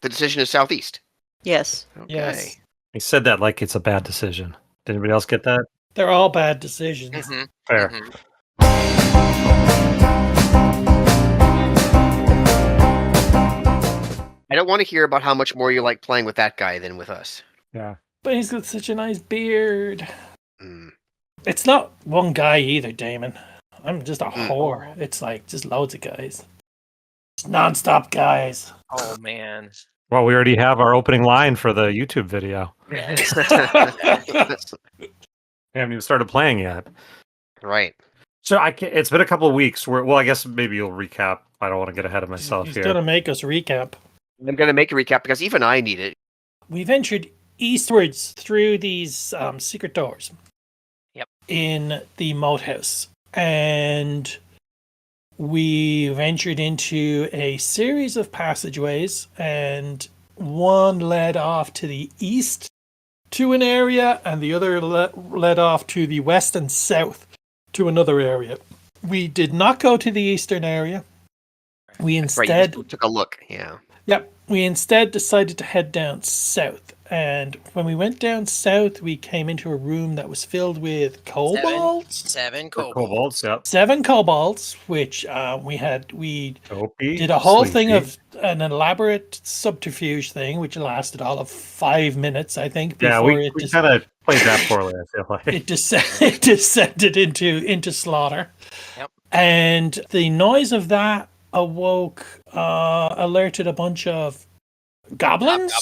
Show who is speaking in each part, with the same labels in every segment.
Speaker 1: The decision is southeast.
Speaker 2: Yes.
Speaker 1: Okay.
Speaker 3: Yes.
Speaker 4: He said that like it's a bad decision. Did anybody else get that?
Speaker 3: They're all bad decisions.
Speaker 1: Mm-hmm.
Speaker 4: Fair.
Speaker 1: Mm-hmm. I don't want to hear about how much more you like playing with that guy than with us.
Speaker 4: Yeah.
Speaker 3: But he's got such a nice beard.
Speaker 1: Mm.
Speaker 3: It's not one guy either, Damon. I'm just a whore. It's like just loads of guys. It's non-stop guys.
Speaker 5: Oh man.
Speaker 4: Well, we already have our opening line for the YouTube video. We haven't even started playing yet.
Speaker 1: Right.
Speaker 4: So it's been a couple of weeks. Well, I guess maybe you'll recap. I don't want to get ahead of myself
Speaker 3: He's
Speaker 4: here.
Speaker 3: going to make us recap.
Speaker 1: I'm going to make a recap because even I need it.
Speaker 3: We ventured eastwards through these secret doors.
Speaker 5: Yep.
Speaker 3: In the moat house. And we ventured into a series of passageways, and one led off to the east to an area, and the other led off to the west and south to another area. We did not go to the eastern area. We instead
Speaker 1: took a look. Yeah.
Speaker 3: Yep. We instead decided to head down south. And when we went down south, we came into a room that was filled with kobolds.
Speaker 5: Seven
Speaker 4: kobolds, yep.
Speaker 3: 7 kobolds, which we
Speaker 4: Dopey,
Speaker 3: did a whole
Speaker 4: sleepy.
Speaker 3: thing of an elaborate subterfuge thing, which lasted all of 5 minutes, I think. Before
Speaker 4: we kind of played that poorly, I feel like.
Speaker 3: It descended into slaughter.
Speaker 5: Yep.
Speaker 3: And the noise of that alerted a bunch of goblins.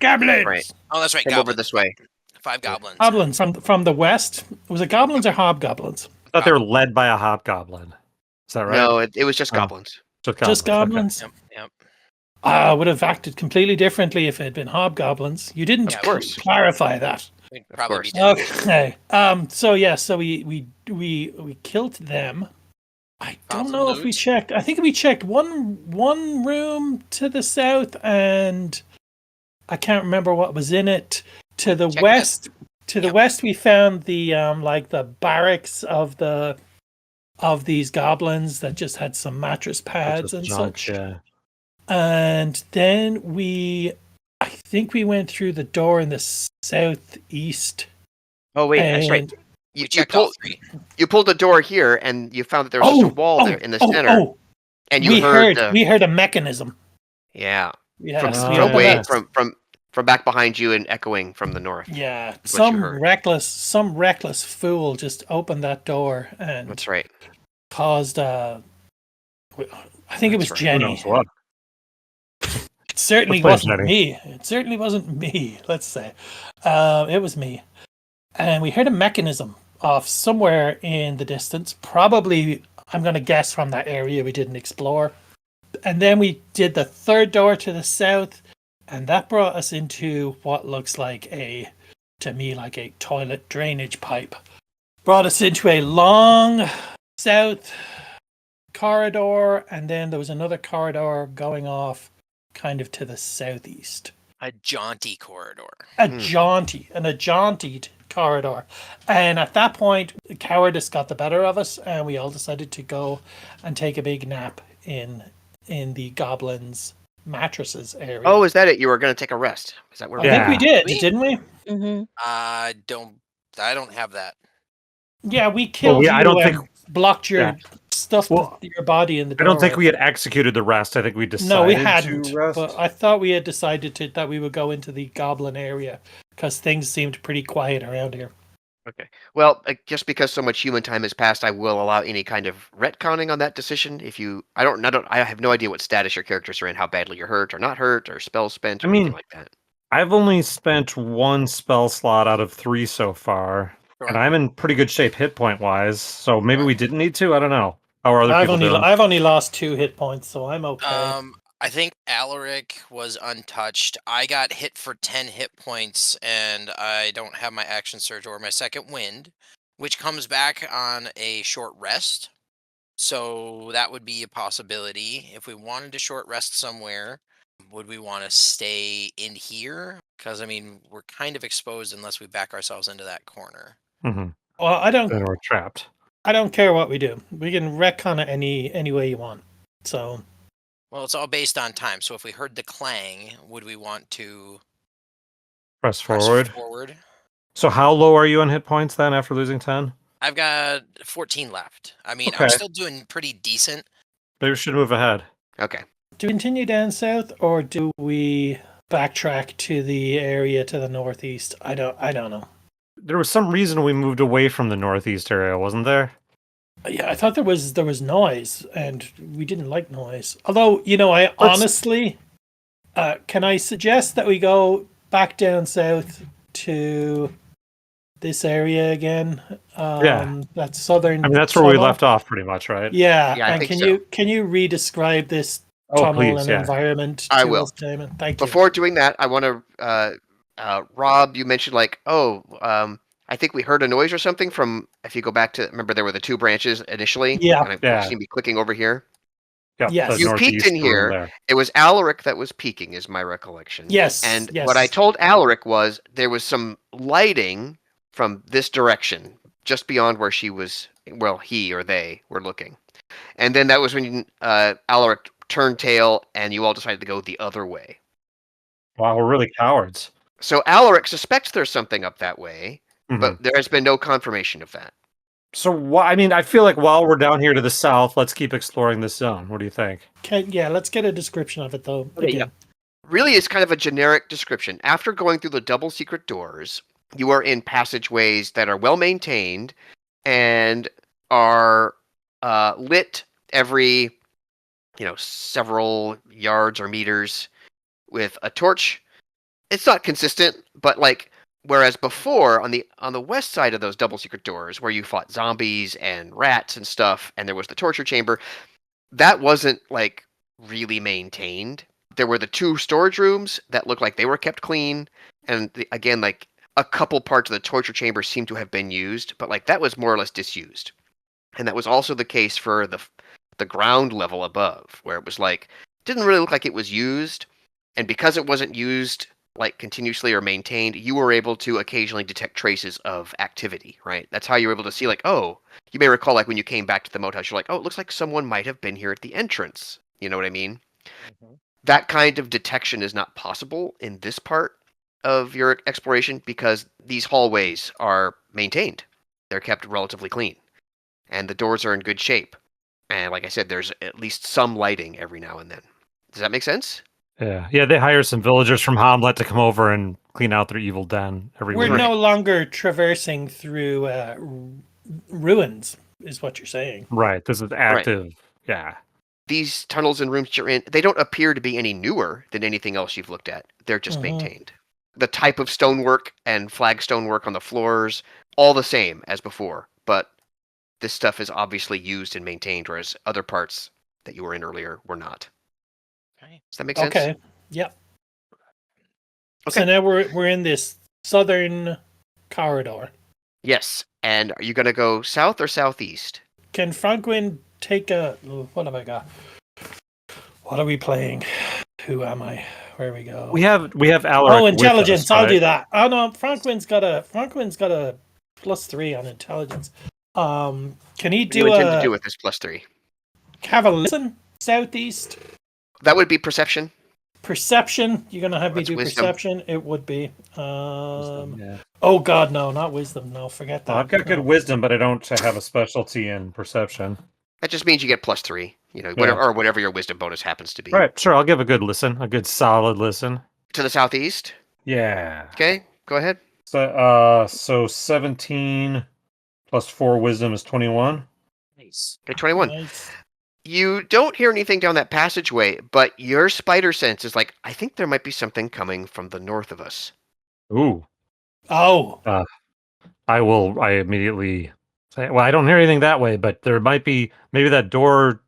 Speaker 3: Goblins.
Speaker 1: Right.
Speaker 5: Oh, that's right.
Speaker 1: Come over this way.
Speaker 5: 5 goblins.
Speaker 3: Goblins from the west. Was it goblins or hobgoblins?
Speaker 4: I thought they were led by a hobgoblin. Is that right?
Speaker 1: No, it was just goblins.
Speaker 3: Just goblins.
Speaker 5: Yep. Yep.
Speaker 3: I would have acted completely differently if it had been hobgoblins. You didn't clarify that.
Speaker 5: We'd probably be
Speaker 3: Okay. So we killed them. I don't know if we checked. I think we checked one room to the south, and I can't remember what was in it. To the west, west, we found the the barracks of these goblins that just had some mattress pads and such.
Speaker 4: Yeah.
Speaker 3: And then I think we went through the door in the southeast.
Speaker 1: Oh wait, that's right. You pulled the door here, and you found that there was a wall there in the center. And we
Speaker 3: heard a mechanism.
Speaker 1: Yeah.
Speaker 3: Yes,
Speaker 1: from back behind you and echoing from the north.
Speaker 3: Yeah. Some reckless fool just opened that door and
Speaker 1: that's right.
Speaker 3: Caused I think it was Jenny. It certainly wasn't me. It certainly wasn't me, let's say. It was me. And we heard a mechanism off somewhere in the distance. Probably, I'm going to guess, from that area we didn't explore. And then we did the third door to the south, and that brought us into what looks like a toilet drainage pipe. Brought us into a long south corridor, and then there was another corridor going off kind of to the southeast.
Speaker 5: A jaunty corridor.
Speaker 3: A jaunty corridor. And at that point, cowardice got the better of us, and we all decided to go and take a big nap in the goblins' mattresses area.
Speaker 1: Oh, is that it? You were going to take a rest. Is that where?
Speaker 3: I think we did, didn't we?
Speaker 2: Mm-hmm.
Speaker 5: I don't have that.
Speaker 3: Yeah, we killed you.
Speaker 4: I don't think
Speaker 3: blocked your stuff, your body in the door.
Speaker 4: I don't think we had executed the rest. I think we decided.
Speaker 3: No, we hadn't.
Speaker 4: To rest.
Speaker 3: But I thought we had decided that we would go into the goblin area because things seemed pretty quiet around here.
Speaker 1: Okay. Well, just because so much human time has passed, I will allow any kind of retconning on that decision. I have no idea what status your characters are in, how badly you're hurt or not hurt, or spells spent, or anything like that.
Speaker 4: I've only spent 1 spell slot out of 3 so far, and I'm in pretty good shape hit point wise. So maybe we didn't need to. I don't know. How are other people doing?
Speaker 3: I've only lost 2 hit points, so I'm okay.
Speaker 5: I think Alaric was untouched. I got hit for 10 hit points, and I don't have my action surge or my second wind, which comes back on a short rest. So that would be a possibility. If we wanted to short rest somewhere, would we want to stay in here? Because, I mean, we're kind of exposed unless we back ourselves into that corner.
Speaker 4: Mm-hmm.
Speaker 3: Well,
Speaker 4: Then we're trapped.
Speaker 3: I don't care what we do. We can retcon it any way you want. So...
Speaker 5: Well, it's all based on time. So if we heard the clang, would we want to
Speaker 4: press
Speaker 5: press
Speaker 4: forward?
Speaker 5: forward?
Speaker 4: So how low are you on hit points then after losing 10?
Speaker 5: I've got 14 left. I mean,
Speaker 4: Okay.
Speaker 5: I'm still doing pretty decent.
Speaker 4: Maybe we should move ahead.
Speaker 1: Okay.
Speaker 3: Do we continue down south, or do we backtrack to the area to the northeast? I don't know.
Speaker 4: There was some reason we moved away from the northeast area, wasn't there?
Speaker 3: Yeah, I thought there was noise, and we didn't like noise. Although, I honestly, can I suggest that we go back down south to this area again? That's southern.
Speaker 4: I mean, that's where we left off, pretty much, right?
Speaker 3: Yeah,
Speaker 1: Yeah, I
Speaker 3: and
Speaker 1: think
Speaker 3: can you re-describe this
Speaker 4: Oh,
Speaker 3: tunnel
Speaker 4: please,
Speaker 3: and
Speaker 4: yeah.
Speaker 3: environment?
Speaker 1: I
Speaker 3: to
Speaker 1: will.
Speaker 3: us, Damon? Thank you.
Speaker 1: Before doing that, I want to, Rob, you mentioned I think we heard a noise or something from, if you go back to, remember there were the 2 branches initially?
Speaker 3: Yeah.
Speaker 1: And you see me clicking over here.
Speaker 4: Yep,
Speaker 3: Yes.
Speaker 1: You peeked in here.
Speaker 4: There.
Speaker 1: It was Alaric that was peeking, is my recollection.
Speaker 3: Yes.
Speaker 1: And
Speaker 3: yes.
Speaker 1: what I told Alaric was there was some lighting from this direction, just beyond where he or they were looking. And then that was when Alaric turned tail and you all decided to go the other way.
Speaker 4: Wow, we're really cowards.
Speaker 1: So Alaric suspects there's something up that way,
Speaker 4: Mm-hmm.
Speaker 1: but there has been no confirmation of that.
Speaker 4: So, I mean, I feel like while we're down here to the south, let's keep exploring this zone. What do you think?
Speaker 3: Yeah, let's get a description of it, though.
Speaker 1: Okay, yeah. Really, it's kind of a generic description. After going through the double secret doors, you are in passageways that are well maintained and are lit every, several yards or meters with a torch. It's not consistent, but whereas before on the west side of those double secret doors, where you fought zombies and rats and stuff, and there was the torture chamber, that wasn't really maintained. There were the 2 storage rooms that looked like they were kept clean, and again, a couple parts of the torture chamber seemed to have been used, but that was more or less disused. And that was also the case for the ground level above, where it was didn't really look like it was used, and because it wasn't used continuously or maintained, you were able to occasionally detect traces of activity, right? That's how you were able to see you may recall when you came back to the moat house, you're it looks like someone might have been here at the entrance. You know what I mean? Mm-hmm. That kind of detection is not possible in this part of your exploration because these hallways are maintained. They're kept relatively clean. And the doors are in good shape. And like I said, there's at least some lighting every now and then. Does that make sense?
Speaker 4: Yeah, they hire some villagers from Hommlet to come over and clean out their evil den every week.
Speaker 3: We're no longer traversing through ruins, is what you're saying.
Speaker 4: Right, this is active. Right. Yeah.
Speaker 1: These tunnels and rooms you're in, they don't appear to be any newer than anything else you've looked at. They're just maintained. The type of stonework and flagstone work on the floors, all the same as before, but this stuff is obviously used and maintained, whereas other parts that you were in earlier were not. Does that make sense?
Speaker 3: Okay. Yep.
Speaker 1: Okay.
Speaker 3: So now we're in this southern corridor.
Speaker 1: Yes. And are you going to go south or southeast?
Speaker 3: Can Franklin take a... What have I got? What are we playing? Who am I? Where we go?
Speaker 4: We have Alaric.
Speaker 3: Oh, intelligence.
Speaker 4: With us, right?
Speaker 3: I'll do that. Oh no, Franklin's got a +3 on intelligence. Can he do
Speaker 1: what do you intend to do with this +3?
Speaker 3: Have a listen southeast.
Speaker 1: That would be perception.
Speaker 3: Perception. You're gonna have me do
Speaker 1: wisdom.
Speaker 3: Perception. It would be.
Speaker 4: Wisdom, yeah.
Speaker 3: Oh God, no, not wisdom. No, forget that.
Speaker 4: Well, I've got good wisdom, but I don't have a specialty in perception.
Speaker 1: That just means you get +3. Whatever your wisdom bonus happens to be.
Speaker 4: Right. Sure. I'll give a good listen. A good solid listen.
Speaker 1: To the southeast.
Speaker 4: Yeah.
Speaker 1: Okay. Go ahead.
Speaker 4: So 17 plus 4 wisdom is 21.
Speaker 5: Nice.
Speaker 1: Okay, 21.
Speaker 3: Nice.
Speaker 1: You don't hear anything down that passageway, but your spider sense is I think there might be something coming from the north of us.
Speaker 4: Ooh.
Speaker 3: Oh.
Speaker 4: I immediately say, well, I don't hear anything that way, but there might be, maybe that door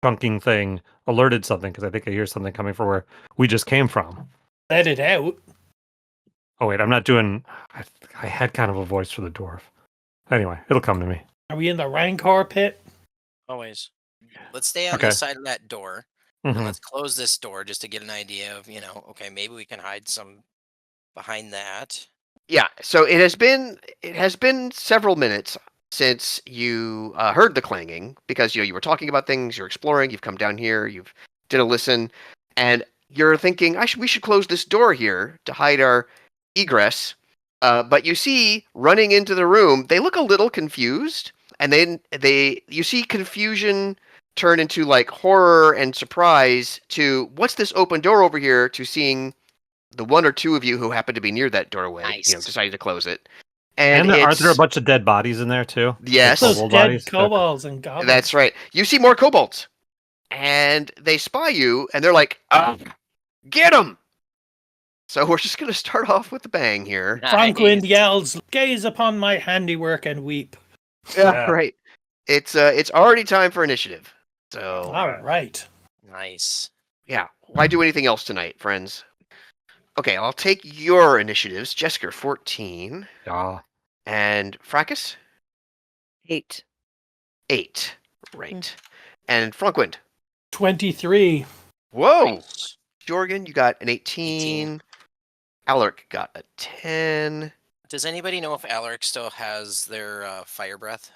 Speaker 4: chunking thing alerted something, because I think I hear something coming from where we just came from.
Speaker 3: Let it out.
Speaker 4: Oh, wait, I'm not doing, I had kind of a voice for the dwarf. Anyway, it'll come to me.
Speaker 3: Are we in the Rancor pit?
Speaker 5: Always. Let's stay on the side of that door.
Speaker 4: Mm-hmm.
Speaker 5: And let's close this door just to get an idea of, okay, maybe we can hide some behind that.
Speaker 1: Yeah, so it has been several minutes since you heard the clanging, because you were talking about things, you're exploring, you've come down here, you've did a listen, and you're thinking, we should close this door here to hide our egress. But you see, running into the room, they look a little confused, and then you see confusion turn into like horror and surprise to what's this open door over here, to seeing the one or two of you who happen to be near that doorway, decided to close it. And
Speaker 4: aren't there a bunch of dead bodies in there too?
Speaker 1: Yes,
Speaker 3: those dead kobolds and goblins.
Speaker 1: That's right. You see more kobolds, and they spy you, and they're like, "Get them!" So we're just going to start off with a bang here.
Speaker 3: Franklin yells, "Gaze upon my handiwork and weep."
Speaker 1: Yeah, right. It's already time for initiative. So
Speaker 3: all right.
Speaker 5: Nice.
Speaker 1: Yeah. Why do anything else tonight, friends? Okay, I'll take your initiatives. Jessica, 14.
Speaker 4: Yeah.
Speaker 1: And Fracas?
Speaker 2: 8.
Speaker 1: 8. Right. And Frunkwind?
Speaker 3: 23.
Speaker 1: Whoa!
Speaker 5: Nice.
Speaker 1: Jorgen, you got an 18. Alaric got a 10.
Speaker 5: Does anybody know if Alaric still has their fire breath?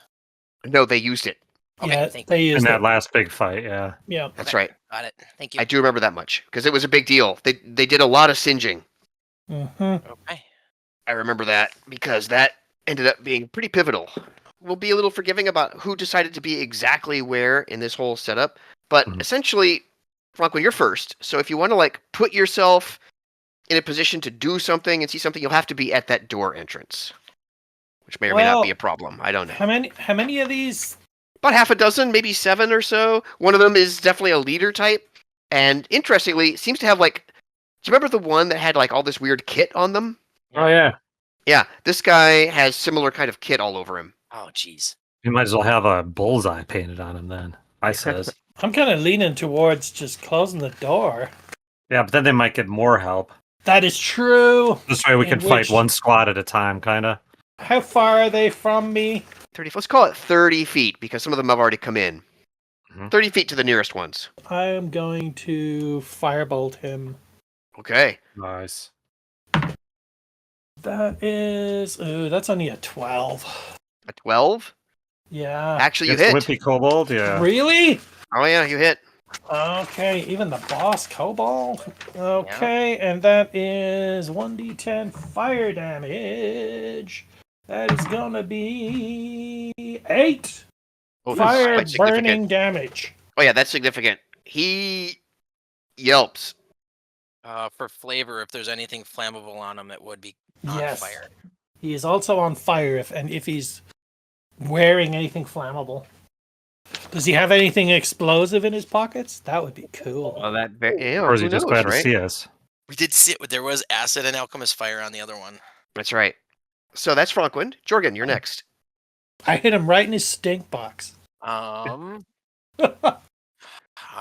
Speaker 1: No, they used it.
Speaker 5: Okay,
Speaker 3: Yeah, they used
Speaker 4: in that
Speaker 3: it.
Speaker 4: last big fight, yeah.
Speaker 3: Yeah.
Speaker 1: That's right.
Speaker 5: Got it. Thank you.
Speaker 1: I do remember that much, because it was a big deal. They did a lot of singeing.
Speaker 3: Mm-hmm.
Speaker 5: Okay.
Speaker 1: I remember that, because that ended up being pretty pivotal. We'll be a little forgiving about who decided to be exactly where in this whole setup, but essentially, Franklin, you're first. So if you want to like put yourself in a position to do something and see something, you'll have to be at that door entrance, which may or may not be a problem. I don't know.
Speaker 3: How many of these?
Speaker 1: About half a dozen, maybe 7 or so. One of them is definitely a leader type, and interestingly, seems to have like. Do you remember the one that had like all this weird kit on them?
Speaker 4: Oh yeah.
Speaker 1: Yeah, this guy has similar kind of kit all over him.
Speaker 5: Oh, jeez.
Speaker 4: You might as well have a bullseye painted on him then. I says.
Speaker 3: I'm kind of leaning towards just closing the door.
Speaker 4: Yeah, but then they might get more help.
Speaker 3: That is true.
Speaker 4: This way we can fight one squad at a time, kind of.
Speaker 3: How far are they from me?
Speaker 1: 30. Let's call it 30 feet, because some of them have already come in. 30 feet to the nearest ones.
Speaker 3: I am going to firebolt him.
Speaker 1: Okay.
Speaker 4: Nice.
Speaker 3: That is... that's only a 12.
Speaker 1: A 12?
Speaker 3: Yeah.
Speaker 1: Actually, you hit.
Speaker 4: Wimpy Kobold, yeah.
Speaker 3: Really?
Speaker 1: Oh, yeah, you hit.
Speaker 3: Okay, even the boss kobold. Okay, and that is 1d10 fire damage. That is gonna be 8 fire burning damage.
Speaker 1: Oh yeah, that's significant. He yelps.
Speaker 5: For flavor, if there's anything flammable on him, it would be on fire.
Speaker 3: He is also on fire if he's wearing anything flammable. Does he have anything explosive in his pockets? That would be cool.
Speaker 1: Well,
Speaker 4: or is he just glad to see us?
Speaker 5: We did see it. There was acid and alchemist fire on the other one.
Speaker 1: That's right. So that's Frankwind. Jorgen, you're next.
Speaker 3: I hit him right in his stink box.
Speaker 5: I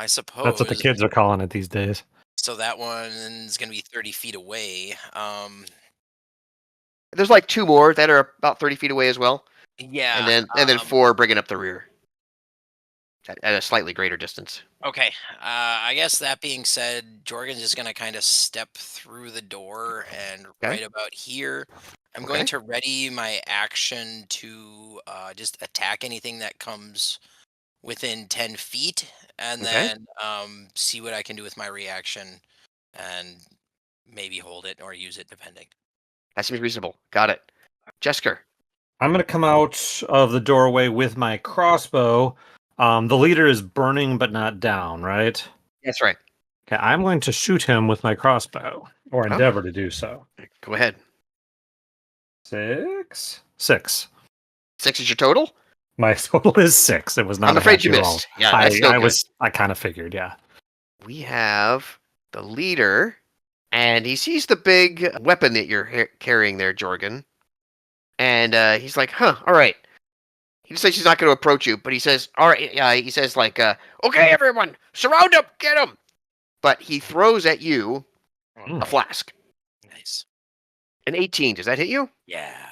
Speaker 5: suppose.
Speaker 4: That's what the kids are calling it these days.
Speaker 5: So that one's going to be 30 feet away.
Speaker 1: There's like 2 more that are about 30 feet away as well.
Speaker 5: Yeah.
Speaker 1: And then 4 bringing up the rear. At a slightly greater distance.
Speaker 5: Okay. I guess that being said, Jorgen's just going to kind of step through the door, and right about here, I'm going to ready my action to just attack anything that comes within 10 feet, and then see what I can do with my reaction, and maybe hold it or use it, depending.
Speaker 1: That seems reasonable. Got it. Jesker.
Speaker 4: I'm going to come out of the doorway with my crossbow. The leader is burning but not down, right?
Speaker 1: That's right.
Speaker 4: Okay, I'm going to shoot him with my crossbow, or endeavor to do so.
Speaker 1: Go ahead.
Speaker 4: 6. 6.
Speaker 1: 6 is your total?
Speaker 4: My total is 6. It was not.
Speaker 1: I'm afraid you missed. Yeah,
Speaker 4: I kind of figured. Yeah.
Speaker 1: We have the leader, and he sees the big weapon that you're carrying there, Jorgen, and he's like, "Huh, all right." He says he's not going to approach you, but he says, "All right." He says, like, "Okay, everyone, surround him, get him." But he throws at you a flask.
Speaker 5: Nice.
Speaker 1: An 18. Does that hit you?
Speaker 5: Yeah.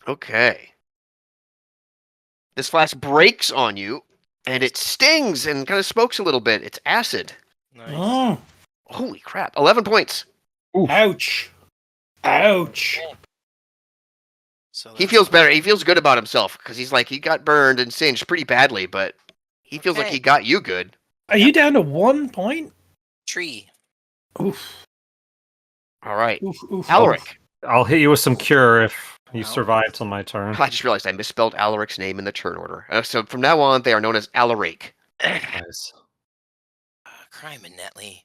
Speaker 1: Okay. This flask breaks on you, and it stings and kind of smokes a little bit. It's acid.
Speaker 5: Nice.
Speaker 1: Holy crap! 11 points.
Speaker 3: Oof. Ouch! Ouch!
Speaker 5: So
Speaker 1: he feels better. He feels good about himself because he's like, he got burned and singed pretty badly, but he feels like he got you good.
Speaker 3: Are you down to 1 point?
Speaker 5: Tree.
Speaker 3: Oof.
Speaker 1: All right.
Speaker 3: Oof.
Speaker 1: Alaric.
Speaker 4: I'll hit you with some cure if you survive till my turn.
Speaker 1: I just realized I misspelled Alaric's name in the turn order. So from now on, they are known as Alaric.
Speaker 4: Nice.
Speaker 5: Crime and Netley.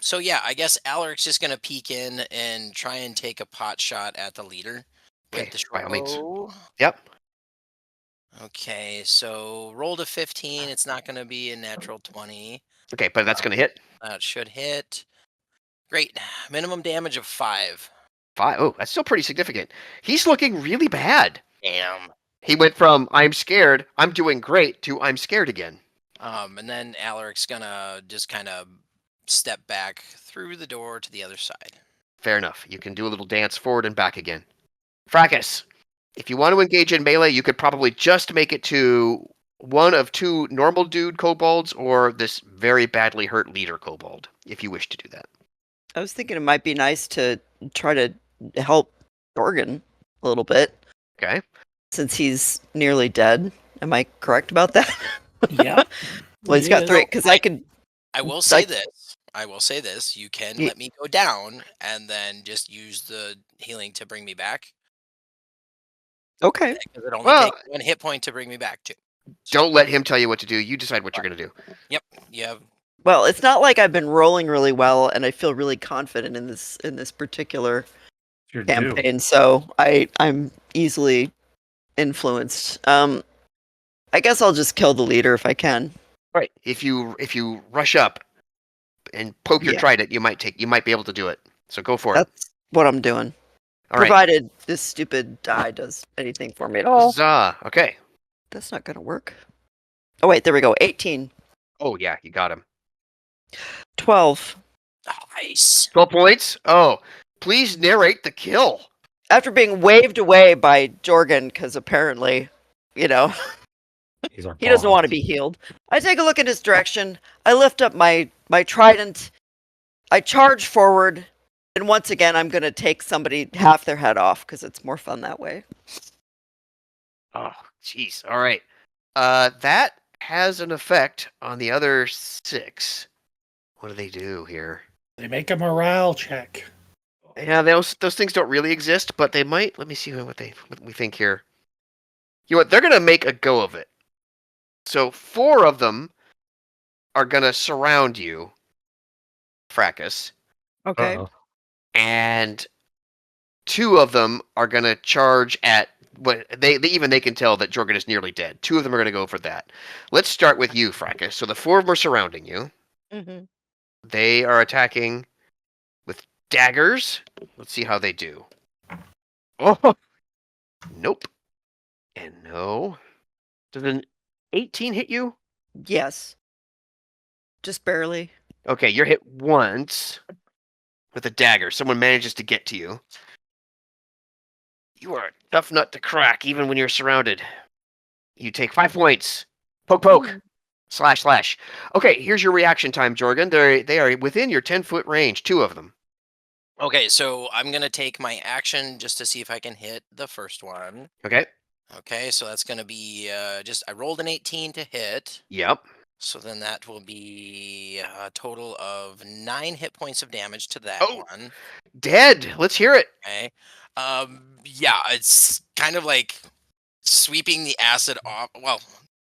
Speaker 5: So yeah, I guess Alaric's just gonna peek in and try and take a pot shot at the leader with the
Speaker 1: by
Speaker 5: short
Speaker 1: all means.
Speaker 5: bow.
Speaker 1: Yep.
Speaker 5: Okay, so roll to 15. It's not gonna be a natural 20.
Speaker 1: Okay, but that's going to hit.
Speaker 5: That should hit. Great. Minimum damage of 5.
Speaker 1: 5. Oh, that's still pretty significant. He's looking really bad.
Speaker 5: Damn.
Speaker 1: He went from I'm scared, I'm doing great, to I'm scared again.
Speaker 5: And then Alaric's gonna just kind of step back through the door to the other side.
Speaker 1: Fair enough. You can do a little dance forward and back again. Fracas, if you want to engage in melee, you could probably just make it to one of 2 normal dude kobolds or this very badly hurt leader kobold, if you wish to do that.
Speaker 2: I was thinking it might be nice to try to help Jorgen a little bit.
Speaker 1: Okay.
Speaker 2: Since he's nearly dead. Am I correct about that?
Speaker 3: Yeah.
Speaker 2: Well, he's got 3, because I could...
Speaker 5: I will say this. You can let me go down and then just use the healing to bring me back.
Speaker 2: Okay.
Speaker 5: Because it only takes 1 hit point to bring me back, too.
Speaker 1: Don't let him tell you what to do. You decide what you're going to do.
Speaker 5: Yep. Yeah.
Speaker 2: Well, it's not like I've been rolling really well, and I feel really confident in this particular campaign, so I'm easily influenced. I guess I'll just kill the leader if I can.
Speaker 1: Right. If you rush up and poke your trident, you might be able to do it. So go for it.
Speaker 2: That's what I'm doing.
Speaker 1: All right.
Speaker 2: Provided this stupid die does anything for me at all.
Speaker 1: Huzzah. Okay.
Speaker 2: That's not going to work. Oh, wait, there we go. 18.
Speaker 1: Oh, yeah, you got him.
Speaker 2: 12.
Speaker 5: Nice.
Speaker 1: 12 points? Oh, please narrate the kill.
Speaker 2: After being waved away by Jorgen, because apparently, he doesn't want to be healed. I take a look in his direction. I lift up my trident. I charge forward. And once again, I'm going to take somebody half their head off, because it's more fun that way.
Speaker 1: Oh, jeez. All right. That has an effect on the other 6. What do they do here?
Speaker 3: They make a morale check.
Speaker 1: Yeah, those things don't really exist, but they might. Let me see what we think here. You know what? They're going to make a go of it. So 4 of them are going to surround you, Fracas.
Speaker 2: Okay.
Speaker 4: Uh-oh.
Speaker 1: And 2 of them are going to charge at what they can tell that Jorgen is nearly dead. 2 of them are going to go for that. Let's start with you, Fracas. So the 4 of them are surrounding you.
Speaker 2: Mm-hmm.
Speaker 1: They are attacking with daggers. Let's see how they do. Oh, nope. And no. Does an 18 hit you?
Speaker 2: Yes. Just barely.
Speaker 1: Okay, you're hit once with a dagger. Someone manages to get to you. You are a tough nut to crack, even when you're surrounded. You take 5 points. Poke. Slash. Okay, here's your reaction time, Jorgen. They are within your 10-foot range, 2 of them.
Speaker 5: Okay, so I'm going to take my action just to see if I can hit the first one.
Speaker 1: Okay.
Speaker 5: Okay, so that's going to be I rolled an 18 to hit.
Speaker 1: Yep.
Speaker 5: So then that will be a total of 9 hit points of damage to that one.
Speaker 1: Dead. Let's hear it.
Speaker 5: Okay. Yeah, it's kind of like sweeping the acid off. Well,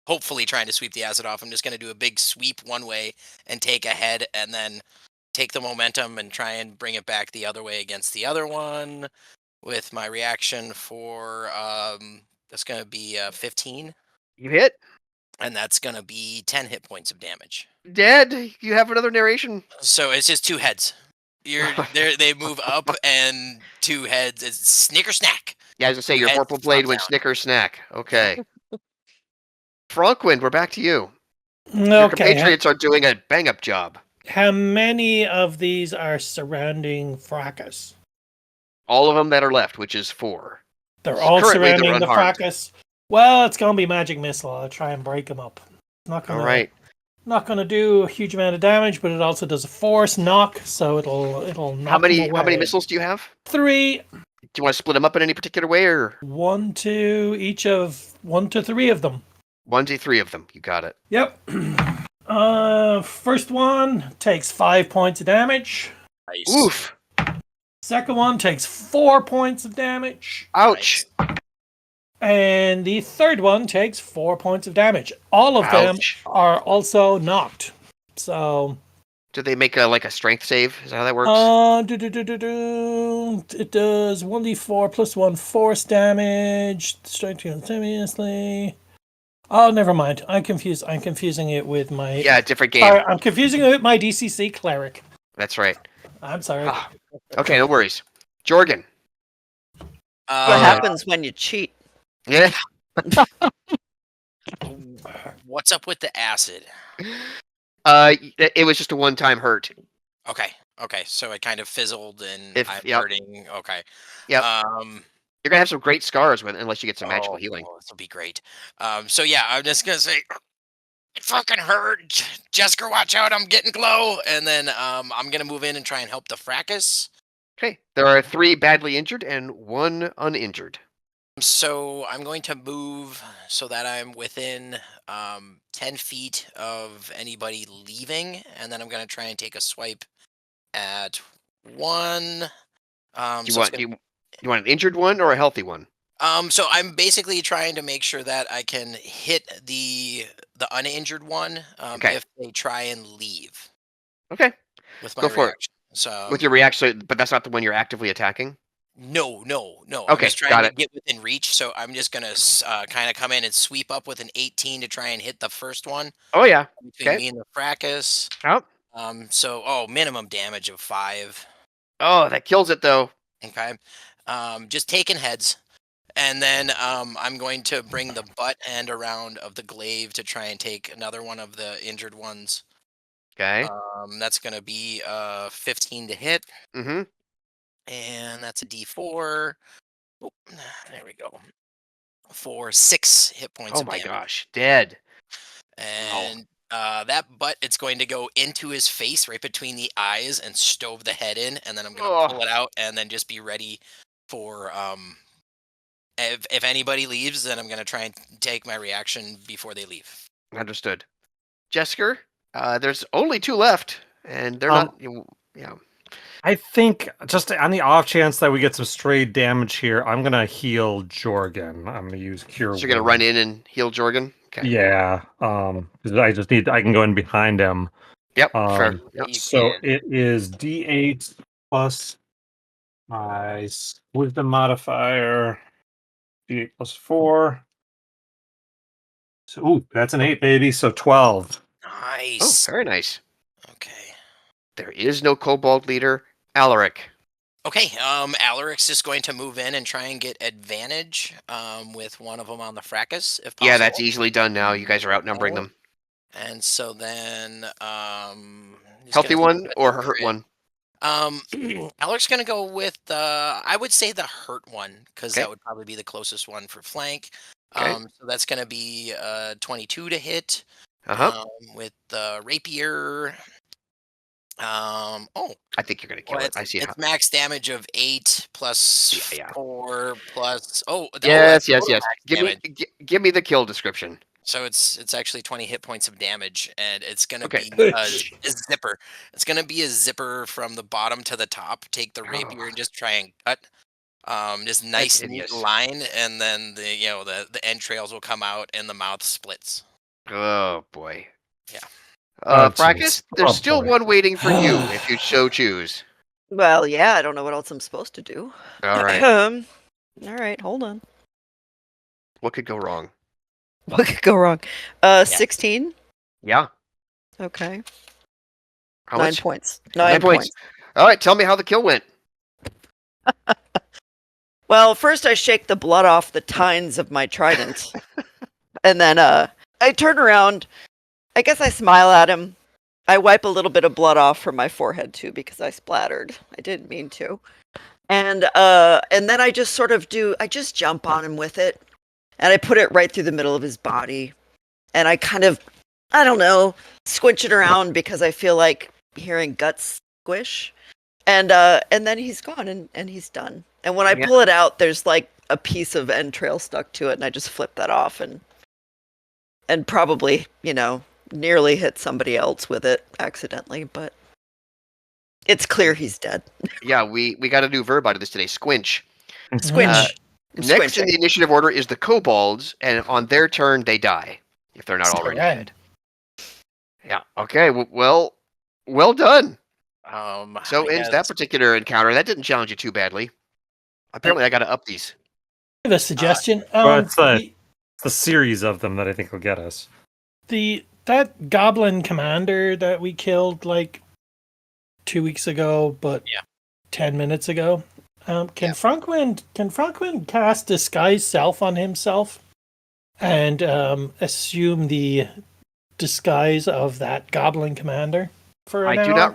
Speaker 5: hopefully trying to sweep the acid off. I'm just going to do a big sweep one way and take a head and then take the momentum and try and bring it back the other way against the other one with my reaction for, that's going to be 15.
Speaker 1: You hit.
Speaker 5: And that's going to be 10 hit points of damage.
Speaker 1: Dead. You have another narration.
Speaker 5: So it's just 2 heads. They move up and 2 heads. It's snicker snack.
Speaker 1: Yeah, I was going to say, your Vorpal Blade went snicker snack. Okay. Franquin, we're back to you. Your compatriots are doing a bang-up job.
Speaker 3: How many of these are surrounding Fracas?
Speaker 1: All of them that are left, which is 4.
Speaker 3: They're all surrounding the Fracas. Well, it's going to be magic missile. I'll try and break them up. Not going to do a huge amount of damage, but it also does a force knock, so it'll knock
Speaker 1: How many
Speaker 3: them away.
Speaker 1: missiles do you have?
Speaker 3: 3.
Speaker 1: Do you want to split them up in any particular way, or
Speaker 3: 1 to 3 of them?
Speaker 1: 1 to 3 of them. You got it.
Speaker 3: Yep. First one takes 5 points of damage.
Speaker 5: Nice.
Speaker 1: Oof.
Speaker 3: Second one takes 4 points of damage.
Speaker 1: Ouch.
Speaker 5: Nice.
Speaker 3: And the third one takes 4 points of damage. All of them are also knocked. So...
Speaker 1: Do they make a strength save? Is that how that works?
Speaker 3: It does 1d4 plus 1 force damage. Strike simultaneously. Oh, never mind. I'm confusing it with my...
Speaker 1: Yeah, different game.
Speaker 3: I'm confusing it with my DCC cleric.
Speaker 1: That's right.
Speaker 3: I'm sorry.
Speaker 1: Okay, no worries. Jorgen.
Speaker 2: What happens when you cheat?
Speaker 1: Yeah.
Speaker 5: What's up with the acid?
Speaker 1: It was just a one-time hurt.
Speaker 5: Okay, so it kind of fizzled and I'm
Speaker 1: Yep.
Speaker 5: hurting. Okay.
Speaker 1: Yep. You're gonna have some great scars unless you get some magical healing.
Speaker 5: This will be great. So yeah, I'm just gonna say, it fucking hurt. Jessica, watch out! I'm getting glow, and then I'm gonna move in and try and help the fracas.
Speaker 1: Okay, there are 3 badly injured and 1 uninjured.
Speaker 5: So I'm going to move so that I'm within 10 feet of anybody leaving, and then I'm going to try and take a swipe at one.
Speaker 1: Do you want an injured one or a healthy one?
Speaker 5: So I'm basically trying to make sure that I can hit the uninjured one if they try and leave.
Speaker 1: Okay.
Speaker 5: With my
Speaker 1: Go for
Speaker 5: reaction. So
Speaker 1: with your reaction, but that's not the one you're actively attacking?
Speaker 5: No.
Speaker 1: Okay,
Speaker 5: I'm just trying to
Speaker 1: it.
Speaker 5: get within reach, so I'm just gonna kind of come in and sweep up with an 18 to try and hit the first one.
Speaker 1: Oh yeah.
Speaker 5: Between me and the fracas.
Speaker 1: Oh.
Speaker 5: Minimum damage of 5.
Speaker 1: Oh, that kills it though.
Speaker 5: Okay. Just taking heads. And then I'm going to bring the butt end around of the glaive to try and take another one of the injured ones.
Speaker 1: Okay.
Speaker 5: That's gonna be 15 to hit.
Speaker 1: Mm-hmm.
Speaker 5: And that's a D4. Oh, there we go. For 6 hit points.
Speaker 1: Oh my gosh, dead.
Speaker 5: And that butt, it's going to go into his face right between the eyes and stove the head in, and then I'm going to pull it out and then just be ready for if anybody leaves, then I'm going to try and take my reaction before they leave.
Speaker 1: Understood. Jesker, there's only 2 left, and they're not.
Speaker 4: I think just on the off chance that we get some stray damage here, I'm gonna heal Jorgen. I'm gonna use Cure.
Speaker 1: So you're gonna run in and heal Jorgen?
Speaker 4: Okay. Yeah. Because I can go in behind him.
Speaker 1: Yep. Fair.
Speaker 4: Yep. So it is D8 plus my wisdom modifier. D8 plus 4. So that's an 8, baby. So 12.
Speaker 5: Nice.
Speaker 1: Oh, very nice.
Speaker 5: Okay.
Speaker 1: There is no kobold leader. Alaric.
Speaker 5: Okay, Alaric's just going to move in and try and get advantage with one of them on the fracas, if possible.
Speaker 1: Yeah, that's easily done now. You guys are outnumbering them.
Speaker 5: And so then...
Speaker 1: healthy one or hurt one?
Speaker 5: Alaric's going to go with, I would say the hurt one, because that would probably be the closest one for flank. So that's going to be 22 to hit. With the rapier...
Speaker 1: I think you're gonna kill it. I see
Speaker 5: it's max damage of 8 plus 4 plus.
Speaker 1: Yes. Give me the kill description.
Speaker 5: So it's actually 20 hit points of damage, and it's gonna be a zipper. It's gonna be a zipper from the bottom to the top. Take the rapier and just try and cut. Just nice neat line, and then the entrails will come out and the mouth splits.
Speaker 1: Oh boy.
Speaker 5: Yeah.
Speaker 1: Fracas, there's still one waiting for you if you so choose.
Speaker 2: Well, yeah, I don't know what else I'm supposed to do.
Speaker 1: All right.
Speaker 2: All right, hold on.
Speaker 1: What could go wrong?
Speaker 2: What could go wrong? 16?
Speaker 1: Yeah.
Speaker 2: Okay.
Speaker 1: How
Speaker 2: 9
Speaker 1: much?
Speaker 2: points.
Speaker 1: 9 points. All right, tell me how the kill went.
Speaker 2: Well, first I shake the blood off the tines of my trident. And then I turn around. I guess I smile at him. I wipe a little bit of blood off from my forehead too because I splattered. I didn't mean to. And then I just I just jump on him with it. And I put it right through the middle of his body. And I kind of, I don't know, squinch it around because I feel like hearing guts squish. And then he's gone and he's done. And when I pull it out, there's like a piece of entrail stuck to it, and I just flip that off and probably, nearly hit somebody else with it accidentally, but it's clear he's dead.
Speaker 1: Yeah, we got a new verb out of this today. Squinch.
Speaker 2: Squinch.
Speaker 1: Next in the initiative order is the kobolds, and on their turn they die if they're not already dead. Yeah. Okay. Well done. So ends that particular encounter. That didn't challenge you too badly. Apparently, I got to up these.
Speaker 3: I have a suggestion.
Speaker 4: Well, it's the series of them that I think will get us.
Speaker 3: That goblin commander that we killed like 2 weeks ago, but 10 minutes ago. Can Franklin cast disguise self on himself and assume the disguise of that goblin commander for an hour?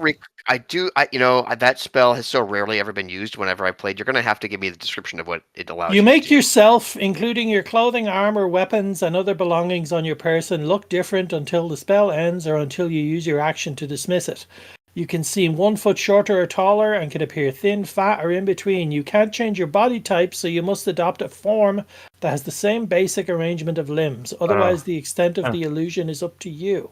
Speaker 1: That spell has so rarely ever been used whenever I played. You're going to have to give me the description of what it allows you
Speaker 3: make
Speaker 1: to do.
Speaker 3: yourself, including your clothing, armor, weapons, and other belongings on your person, look different until the spell ends or until you use your action to dismiss it. You can seem 1 foot shorter or taller and can appear thin, fat, or in between. You can't change your body type, so you must adopt a form that has the same basic arrangement of limbs. Otherwise, the extent of the illusion is up to you.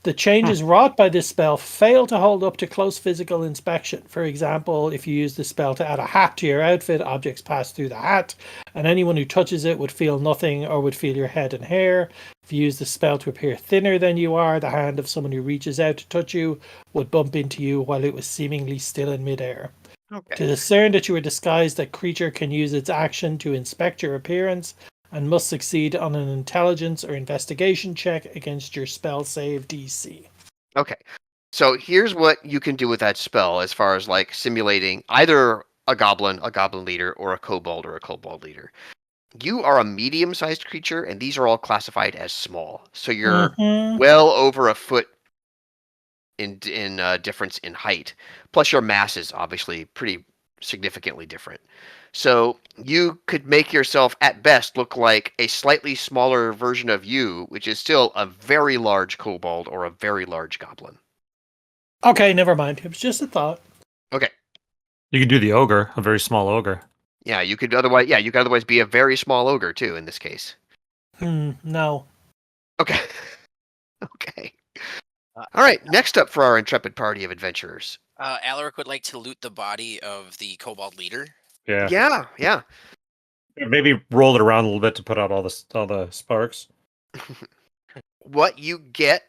Speaker 3: The changes wrought by this spell fail to hold up to close physical inspection. For example, if you use the spell to add a hat to your outfit, objects pass through the hat, and anyone who touches it would feel nothing or would feel your head and hair. If you use the spell to appear thinner than you are, the hand of someone who reaches out to touch you would bump into you while it was seemingly still in midair. Okay. To discern that you are disguised, a creature can use its action to inspect your appearance and must succeed on an intelligence or investigation check against your spell save DC.
Speaker 1: Okay. So here's what you can do with that spell as far as like simulating either a goblin leader, or a kobold leader. You are a medium-sized creature, and these are all classified as small. So you're well over a foot in difference in height. Plus your mass is obviously pretty significantly different. So you could make yourself, at best, look like a slightly smaller version of you, which is still a very large kobold or a very large goblin.
Speaker 3: Okay, never mind. It was just a thought.
Speaker 1: Okay.
Speaker 4: You could do the ogre, a very small ogre.
Speaker 1: Yeah, you could otherwise be a very small ogre too in this case.
Speaker 3: No.
Speaker 1: Okay. Okay. All right, next up for our intrepid party of adventurers.
Speaker 5: Alaric would like to loot the body of the kobold leader.
Speaker 1: Yeah.
Speaker 4: Maybe roll it around a little bit to put out all the sparks.
Speaker 1: What you get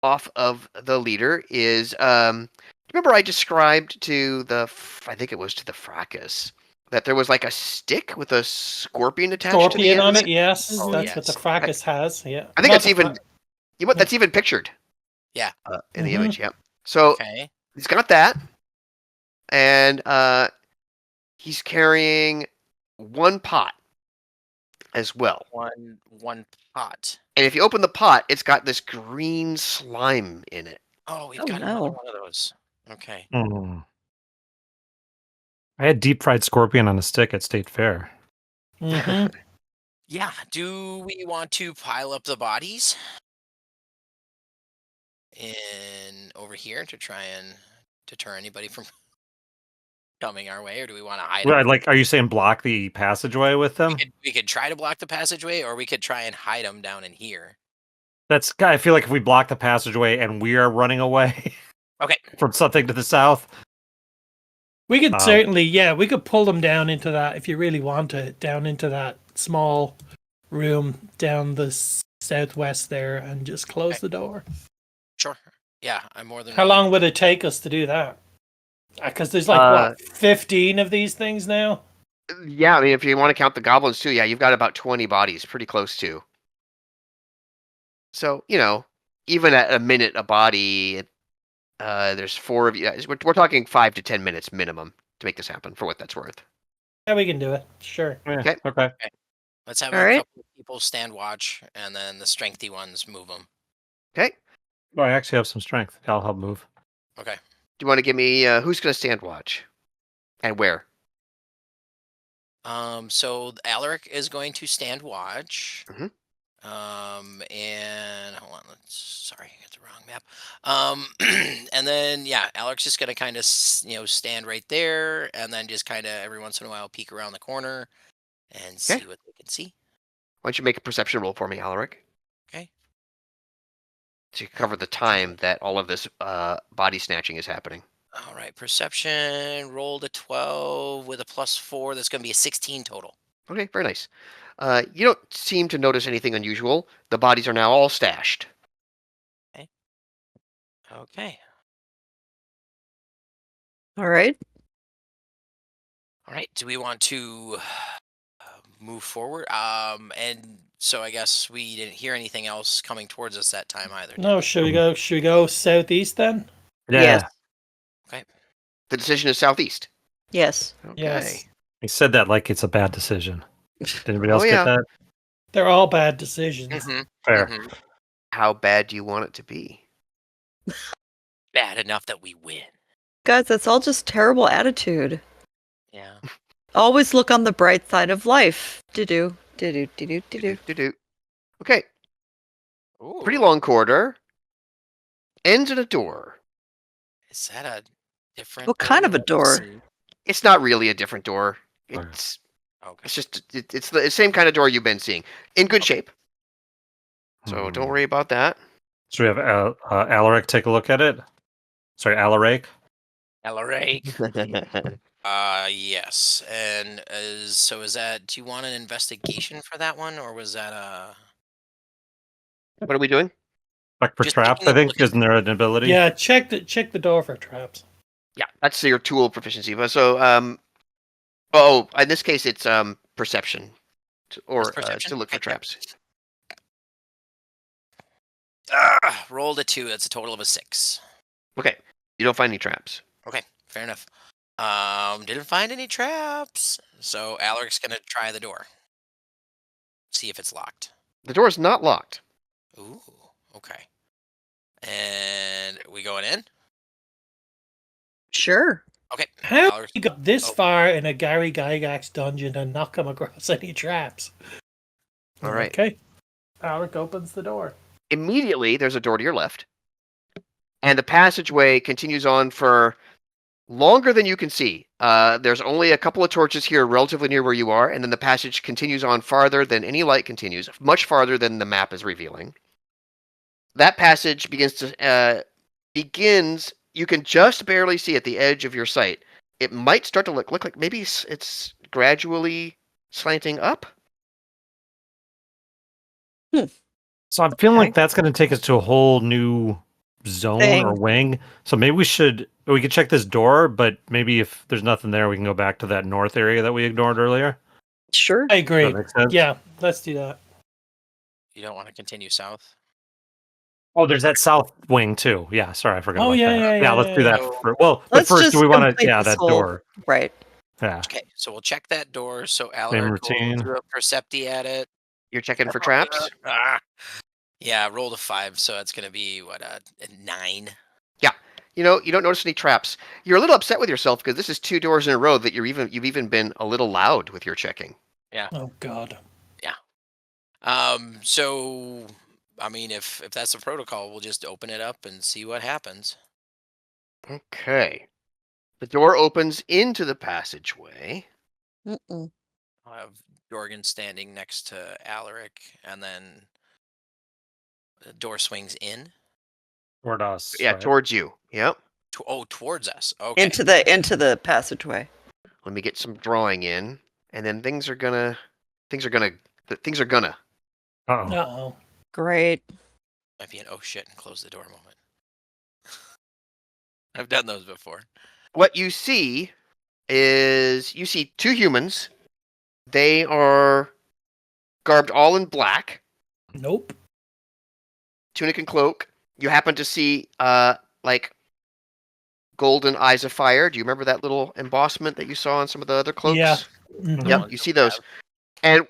Speaker 1: off of the leader is, remember I described to the fracas that there was like a stick with a scorpion attached to it
Speaker 3: on it, yes. That's what the fracas has, yeah.
Speaker 1: I think that's even, that's even pictured.
Speaker 5: Yeah.
Speaker 1: In the image, yeah. So he's got that, and he's carrying one pot as well.
Speaker 5: One pot.
Speaker 1: And if you open the pot, it's got this green slime in it.
Speaker 5: Oh, we've got another one of those. Okay.
Speaker 4: I had deep fried scorpion on a stick at State Fair.
Speaker 5: Yeah. Do we want to pile up the bodies in over here to try and deter anybody from coming our way, or do we want to hide them?
Speaker 4: Like, are you saying block the passageway with them?
Speaker 5: We could try to block the passageway, or we could try and hide them down in here.
Speaker 4: I feel like if we block the passageway and we are running away from something to the south,
Speaker 3: we could certainly, we could pull them down into that, if you really want it, down into that small room down the southwest there and just close the door.
Speaker 5: Sure. Yeah, I'm more than...
Speaker 3: How long would it take us to do that? Because there's like, 15 of these things now?
Speaker 1: Yeah, I mean, if you want to count the goblins too, you've got about 20 bodies, pretty close to. So, even at a minute a body, there's 4 of you. We're talking 5 to 10 minutes minimum to make this happen, for what that's worth.
Speaker 3: Yeah, we can do it. Sure.
Speaker 1: Okay.
Speaker 5: Let's have a couple of people stand watch, and then the strengthy ones move them.
Speaker 1: Okay.
Speaker 4: Well, I actually have some strength. I'll help move.
Speaker 5: Okay.
Speaker 1: Do you want to give me who's going to stand watch, and where?
Speaker 5: So Alaric is going to stand watch.
Speaker 1: Mm-hmm.
Speaker 5: And hold on, sorry, I got the wrong map. And then Alaric's just gonna kind of stand right there, and then just kind of every once in a while peek around the corner and see what they can see.
Speaker 1: Why don't you make a perception roll for me, Alaric?
Speaker 5: Okay.
Speaker 1: to cover the time that all of this body snatching is happening.
Speaker 5: All right, perception. Rolled a 12 with a +4. That's going to be a 16 total.
Speaker 1: Okay, very nice. You don't seem to notice anything unusual. The bodies are now all stashed.
Speaker 5: Okay.
Speaker 2: All right.
Speaker 5: All right. Do we want to move forward? And so I guess we didn't hear anything else coming towards us that time either.
Speaker 3: No, should we go? Should we go southeast then?
Speaker 4: Yeah.
Speaker 2: Yes.
Speaker 5: Okay.
Speaker 1: The decision is southeast.
Speaker 2: Yes.
Speaker 1: Okay.
Speaker 3: Yes.
Speaker 4: He said that like it's a bad decision. Did anybody else
Speaker 1: yeah.
Speaker 4: get that?
Speaker 3: They're all bad decisions.
Speaker 4: Fair.
Speaker 1: How bad do you want it to be?
Speaker 5: Bad enough that we win.
Speaker 2: Guys, that's all just terrible attitude.
Speaker 5: Yeah.
Speaker 2: Always look on the bright side of life. Do-do, do-do, do-do, do-do.
Speaker 1: Do-do. Okay.
Speaker 5: Ooh.
Speaker 1: Pretty long corridor. Ends at a door.
Speaker 5: Is that a different?
Speaker 2: What kind of a door?
Speaker 1: It's not really a different door.
Speaker 4: Okay.
Speaker 1: It's
Speaker 5: Okay.
Speaker 1: just it's the same kind of door you've been seeing. In good shape. So don't worry about that.
Speaker 4: So we have Alaric take a look at it. Sorry, Alaric.
Speaker 5: Alaric. Yes. And is that? Do you want an investigation for that one, or was that a?
Speaker 1: What are we doing?
Speaker 4: Check for
Speaker 5: Just
Speaker 4: traps,
Speaker 5: taking
Speaker 4: I
Speaker 5: a
Speaker 4: think.
Speaker 5: look at-
Speaker 4: Isn't there an ability?
Speaker 3: Yeah, check the door for traps.
Speaker 1: Yeah, that's your tool proficiency. But so in this case it's perception or
Speaker 5: perception?
Speaker 1: to look for
Speaker 5: Okay, yep.
Speaker 1: traps.
Speaker 5: Rolled a 2. That's a total of a 6.
Speaker 1: Okay. You don't find any traps.
Speaker 5: Okay, fair enough. Didn't find any traps. So Alaric's gonna try the door. See if it's locked.
Speaker 1: The door is not locked.
Speaker 5: Ooh, okay. And we going in?
Speaker 2: Sure.
Speaker 5: Okay.
Speaker 3: How
Speaker 5: Alaric's-
Speaker 3: you got this far in a Gary Gygax dungeon and not come across any traps?
Speaker 1: All right.
Speaker 3: Okay. Alaric opens the door.
Speaker 1: Immediately there's a door to your left. And the passageway continues on for longer than you can see. There's only a couple of torches here relatively near where you are, and then the passage continues on farther than any light continues, much farther than the map is revealing. That passage begins, you can just barely see at the edge of your sight. It might start to look like maybe it's gradually slanting up.
Speaker 4: So I'm feeling like that's going to take us to a whole new zone or wing. So maybe we could check this door, but maybe if there's nothing there, we can go back to that north area that we ignored earlier.
Speaker 2: Sure.
Speaker 3: I agree.
Speaker 4: Does that make sense?
Speaker 3: Yeah, let's do that.
Speaker 5: You don't want to continue south?
Speaker 4: Oh, there's that south wing too. Yeah, sorry, I forgot.
Speaker 3: Oh,
Speaker 4: about
Speaker 3: yeah,
Speaker 4: that.
Speaker 3: yeah, yeah,
Speaker 4: let's do
Speaker 3: yeah,
Speaker 4: that.
Speaker 5: yeah.
Speaker 4: But
Speaker 2: Let's
Speaker 4: first, do
Speaker 2: just
Speaker 4: we want to?
Speaker 2: complete
Speaker 4: Yeah,
Speaker 2: this
Speaker 4: that
Speaker 2: whole-
Speaker 4: door.
Speaker 2: Right.
Speaker 4: Yeah.
Speaker 5: Okay, so we'll check that door. So Alaric will
Speaker 4: routine.
Speaker 5: do a percepti at it.
Speaker 1: You're checking for traps?
Speaker 5: Yeah, rolled a 5, so it's gonna be what a 9.
Speaker 1: You don't notice any traps. You're a little upset with yourself because this is 2 doors in a row that you've even been a little loud with your checking.
Speaker 3: Oh God.
Speaker 5: So I mean, if that's the protocol, we'll just open it up and see what happens.
Speaker 1: Okay. The door opens into the passageway.
Speaker 2: Mm-mm.
Speaker 5: I'll have Jorgen standing next to Alaric, and then the door swings in.
Speaker 4: Toward us.
Speaker 1: Yeah,
Speaker 4: right?
Speaker 1: towards you. Yep.
Speaker 5: Towards us. Okay.
Speaker 2: Into the passageway.
Speaker 1: Let me get some drawing in, and then things are gonna.
Speaker 4: Uh-oh.
Speaker 3: Uh-oh.
Speaker 2: Great.
Speaker 5: Might be an oh shit and close the door moment. I've done those before.
Speaker 1: What you see is 2 humans. They are garbed all in black,
Speaker 3: Nope.
Speaker 1: tunic and cloak. You happen to see like golden eyes of fire. Do you remember that little embossment that you saw on some of the other cloaks?
Speaker 3: Yeah. Mhm.
Speaker 1: Yep, you see those. And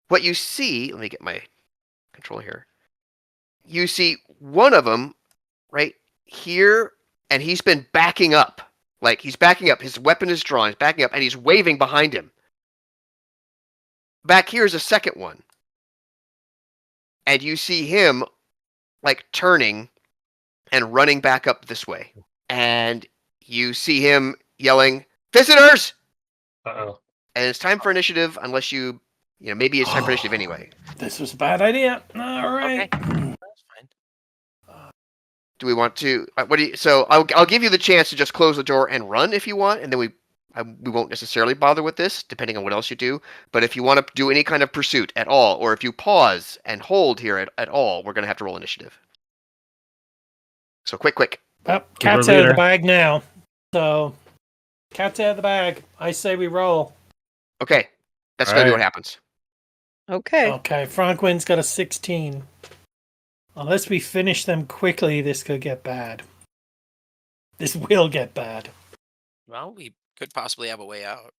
Speaker 1: what you see, let me get my control here. You see one of them right here, and he's been backing up. Like, he's backing up. His weapon is drawn. He's backing up, and he's waving behind him. Back here is a second one. And you see him, like, turning and running back up this way. And you see him yelling, "Visitors!"
Speaker 4: Uh-oh.
Speaker 1: And it's time for initiative, unless maybe it's time for initiative anyway.
Speaker 3: This was a bad idea. All right.
Speaker 5: That's fine.
Speaker 1: Do we want to? What do you? So I'll give you the chance to just close the door and run if you want, and then we won't necessarily bother with this, depending on what else you do. But if you want to do any kind of pursuit at all, or if you pause and hold here at all, we're going to have to roll initiative. So quick.
Speaker 3: Well, cat's out of the bag now. So, cat's out of the bag. I say we roll.
Speaker 1: Okay. That's going to be what happens.
Speaker 2: Okay.
Speaker 3: Okay, Frankwin's got a 16. Unless we finish them quickly, this could get bad. This will get bad.
Speaker 5: Well, we could possibly have a way out.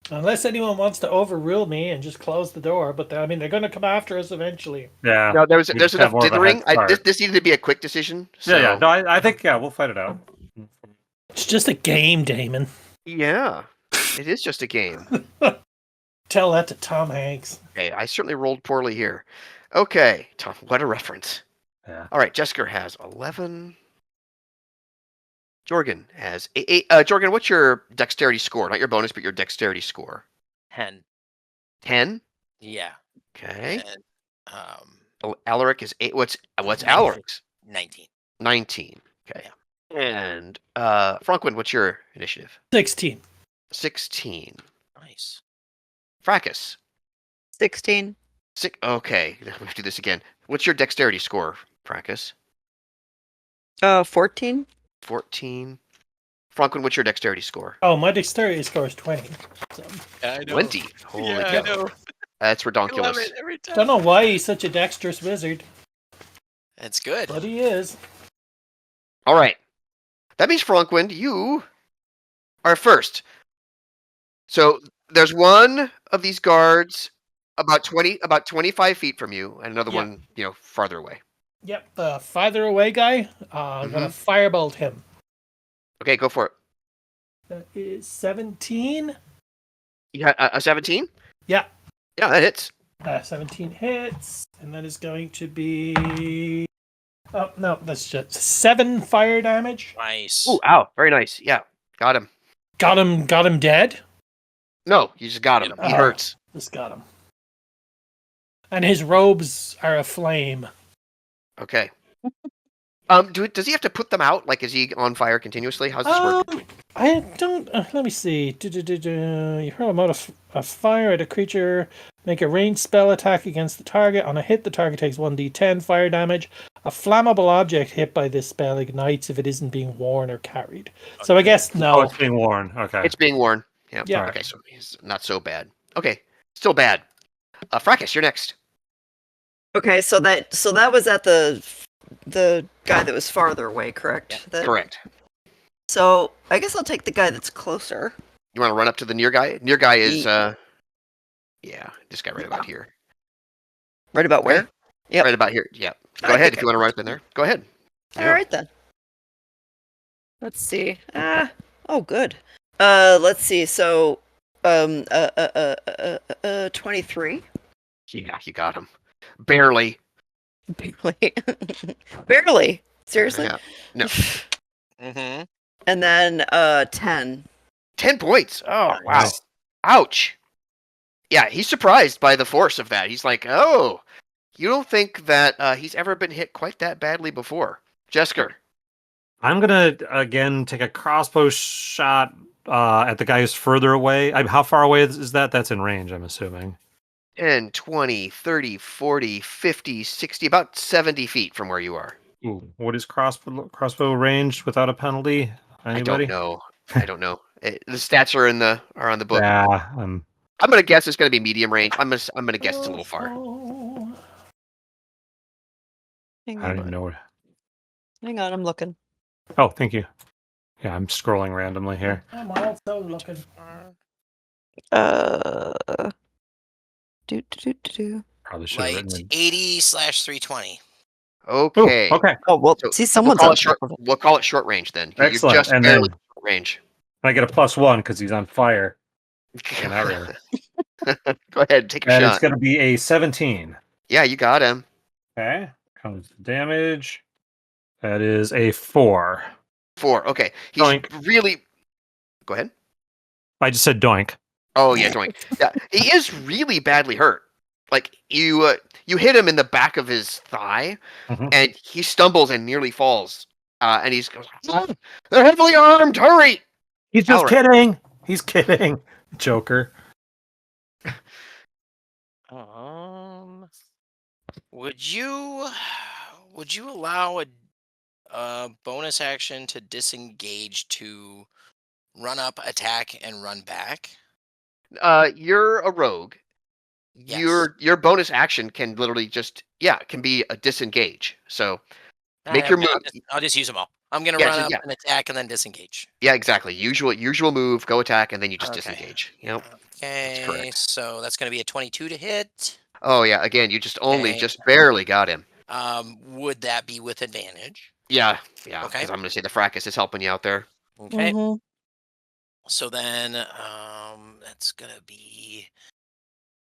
Speaker 3: Unless anyone wants to overrule me and just close the door, but they're going to come after us eventually.
Speaker 4: Yeah.
Speaker 1: No, there's enough dithering. This needed to be a quick decision. So.
Speaker 4: Yeah. No, I think we'll fight it out.
Speaker 3: It's just a game, Damon.
Speaker 1: Yeah, it is just a game.
Speaker 3: Tell that to Tom Hanks.
Speaker 1: Okay, I certainly rolled poorly here. Okay, Tom, what a reference.
Speaker 4: Yeah.
Speaker 1: All right, Jessica has 11. Jorgen has 8. Jorgen, what's your dexterity score? Not your bonus, but your dexterity score.
Speaker 5: 10.
Speaker 1: 10?
Speaker 5: Yeah.
Speaker 1: Okay.
Speaker 5: And,
Speaker 1: Alaric is 8. What's Alaric's?
Speaker 5: 19.
Speaker 1: 19. Okay. And Franklin, what's your initiative?
Speaker 3: 16.
Speaker 1: 16.
Speaker 5: Nice.
Speaker 1: Fracas.
Speaker 2: 16.
Speaker 1: Okay, we have to do this again. What's your dexterity score, Fracas?
Speaker 2: 14.
Speaker 1: 14. Franklin, what's your dexterity score?
Speaker 3: Oh, my dexterity score is 20. So.
Speaker 5: Yeah, I know.
Speaker 1: 20. Holy cow.
Speaker 5: I know.
Speaker 1: That's
Speaker 5: I love
Speaker 1: redonkulous.
Speaker 5: it every time.
Speaker 3: Don't know why he's such a dexterous wizard,
Speaker 5: It's good.
Speaker 3: but he is.
Speaker 1: All right. That means, Franklin, you are first. So there's one of these guards about 25 feet from you, and another one, farther away.
Speaker 3: Yep, the farther away guy, I'm going to firebolt him.
Speaker 1: Okay, go for it.
Speaker 3: That is 17.
Speaker 1: You got a 17?
Speaker 3: Yeah.
Speaker 1: Yeah, that hits.
Speaker 3: 17 hits, and that is going to be... Oh, no, that's just 7 fire damage.
Speaker 5: Nice.
Speaker 1: Ooh, ow. Very nice. Yeah, got him.
Speaker 3: Got him dead?
Speaker 1: No, you just got him. He hurts.
Speaker 3: Just got him. And his robes are aflame.
Speaker 1: Okay. Does he have to put them out? Like, is he on fire continuously? How's this work?
Speaker 3: I don't... let me see. You hurl a mode of fire at a creature. Make a ranged spell attack against the target. On a hit, the target takes 1d10 fire damage. A flammable object hit by this spell ignites if it isn't being worn or carried. So I guess no.
Speaker 4: Oh, it's being worn. Okay.
Speaker 1: It's being worn. Yeah. Okay, so he's not so bad. Okay, still bad. Fracas, you're next.
Speaker 2: Okay, so that was at the guy that was farther away, correct?
Speaker 1: Yeah, correct.
Speaker 2: So I guess I'll take the guy that's closer.
Speaker 1: You want to run up to the near guy? Near guy is this guy right about here.
Speaker 2: Right about where?
Speaker 1: Yep. Right about here. Yeah. Go ahead if you want to run up in there. Go ahead.
Speaker 2: All right then. Let's see. Good. Let's see. So 23.
Speaker 1: Yeah, you got him. Barely.
Speaker 2: Barely. Seriously?
Speaker 1: Yeah. No.
Speaker 5: Mm-hmm.
Speaker 2: And then 10.
Speaker 1: 10 points. Oh, wow. Ouch. Yeah, he's surprised by the force of that. He's like, oh, you don't think that he's ever been hit quite that badly before. Jesker.
Speaker 4: I'm going to, again, take a crossbow shot at the guy who's further away. How far away is that? That's in range, I'm assuming.
Speaker 1: 10, 20, 30, 40, 50, 60, about 70 feet from where you are.
Speaker 4: Ooh, what is crossbow range without a penalty? Anybody?
Speaker 1: I don't know. The stats are on the book.
Speaker 4: Yeah,
Speaker 1: I'm gonna guess it's gonna be medium range. I'm gonna guess it's a little far.
Speaker 4: I don't even know.
Speaker 2: Hang on, I'm looking.
Speaker 4: Oh, thank you. Yeah, I'm scrolling randomly here.
Speaker 3: I'm also looking.
Speaker 4: Probably should have written it.
Speaker 5: 80/320.
Speaker 1: Okay.
Speaker 4: Ooh, okay.
Speaker 2: Oh well,
Speaker 1: So
Speaker 2: see, someone's
Speaker 1: we'll call it short range then.
Speaker 4: Excellent.
Speaker 1: You're just
Speaker 4: And
Speaker 1: barely
Speaker 4: then
Speaker 1: short range.
Speaker 4: I get a +1 because he's on fire. Not really.
Speaker 1: Go ahead, take a
Speaker 4: And
Speaker 1: shot.
Speaker 4: it's going to be a 17.
Speaker 1: Yeah, you got him.
Speaker 4: Okay. Comes the damage. That is a 4.
Speaker 1: 4. Okay. He's
Speaker 4: Doink.
Speaker 1: really. Go ahead.
Speaker 4: I just said doink.
Speaker 1: Oh yeah, doink. Yeah, he is really badly hurt. Like you hit him in the back of his thigh, and he stumbles and nearly falls And he's goes, "Ah, they're heavily armed. Hurry!"
Speaker 4: He's just kidding. He's kidding. Joker.
Speaker 5: Would you allow a bonus action to disengage to run up, attack, and run back?
Speaker 1: You're a rogue.
Speaker 5: Yes.
Speaker 1: Your bonus action can literally can be a disengage. So make your move.
Speaker 5: I'll just use them all. I'm gonna run up and attack and then disengage.
Speaker 1: Yeah, exactly. Usual move, go attack, and then you just disengage. Yep.
Speaker 5: Okay, that's so that's gonna be a 22 to hit.
Speaker 1: Oh yeah, again, you just barely got him.
Speaker 5: Would that be with advantage?
Speaker 1: Yeah.
Speaker 5: Okay.
Speaker 1: Because I'm gonna say the fracas is helping you out there.
Speaker 5: Okay. So then, that's gonna be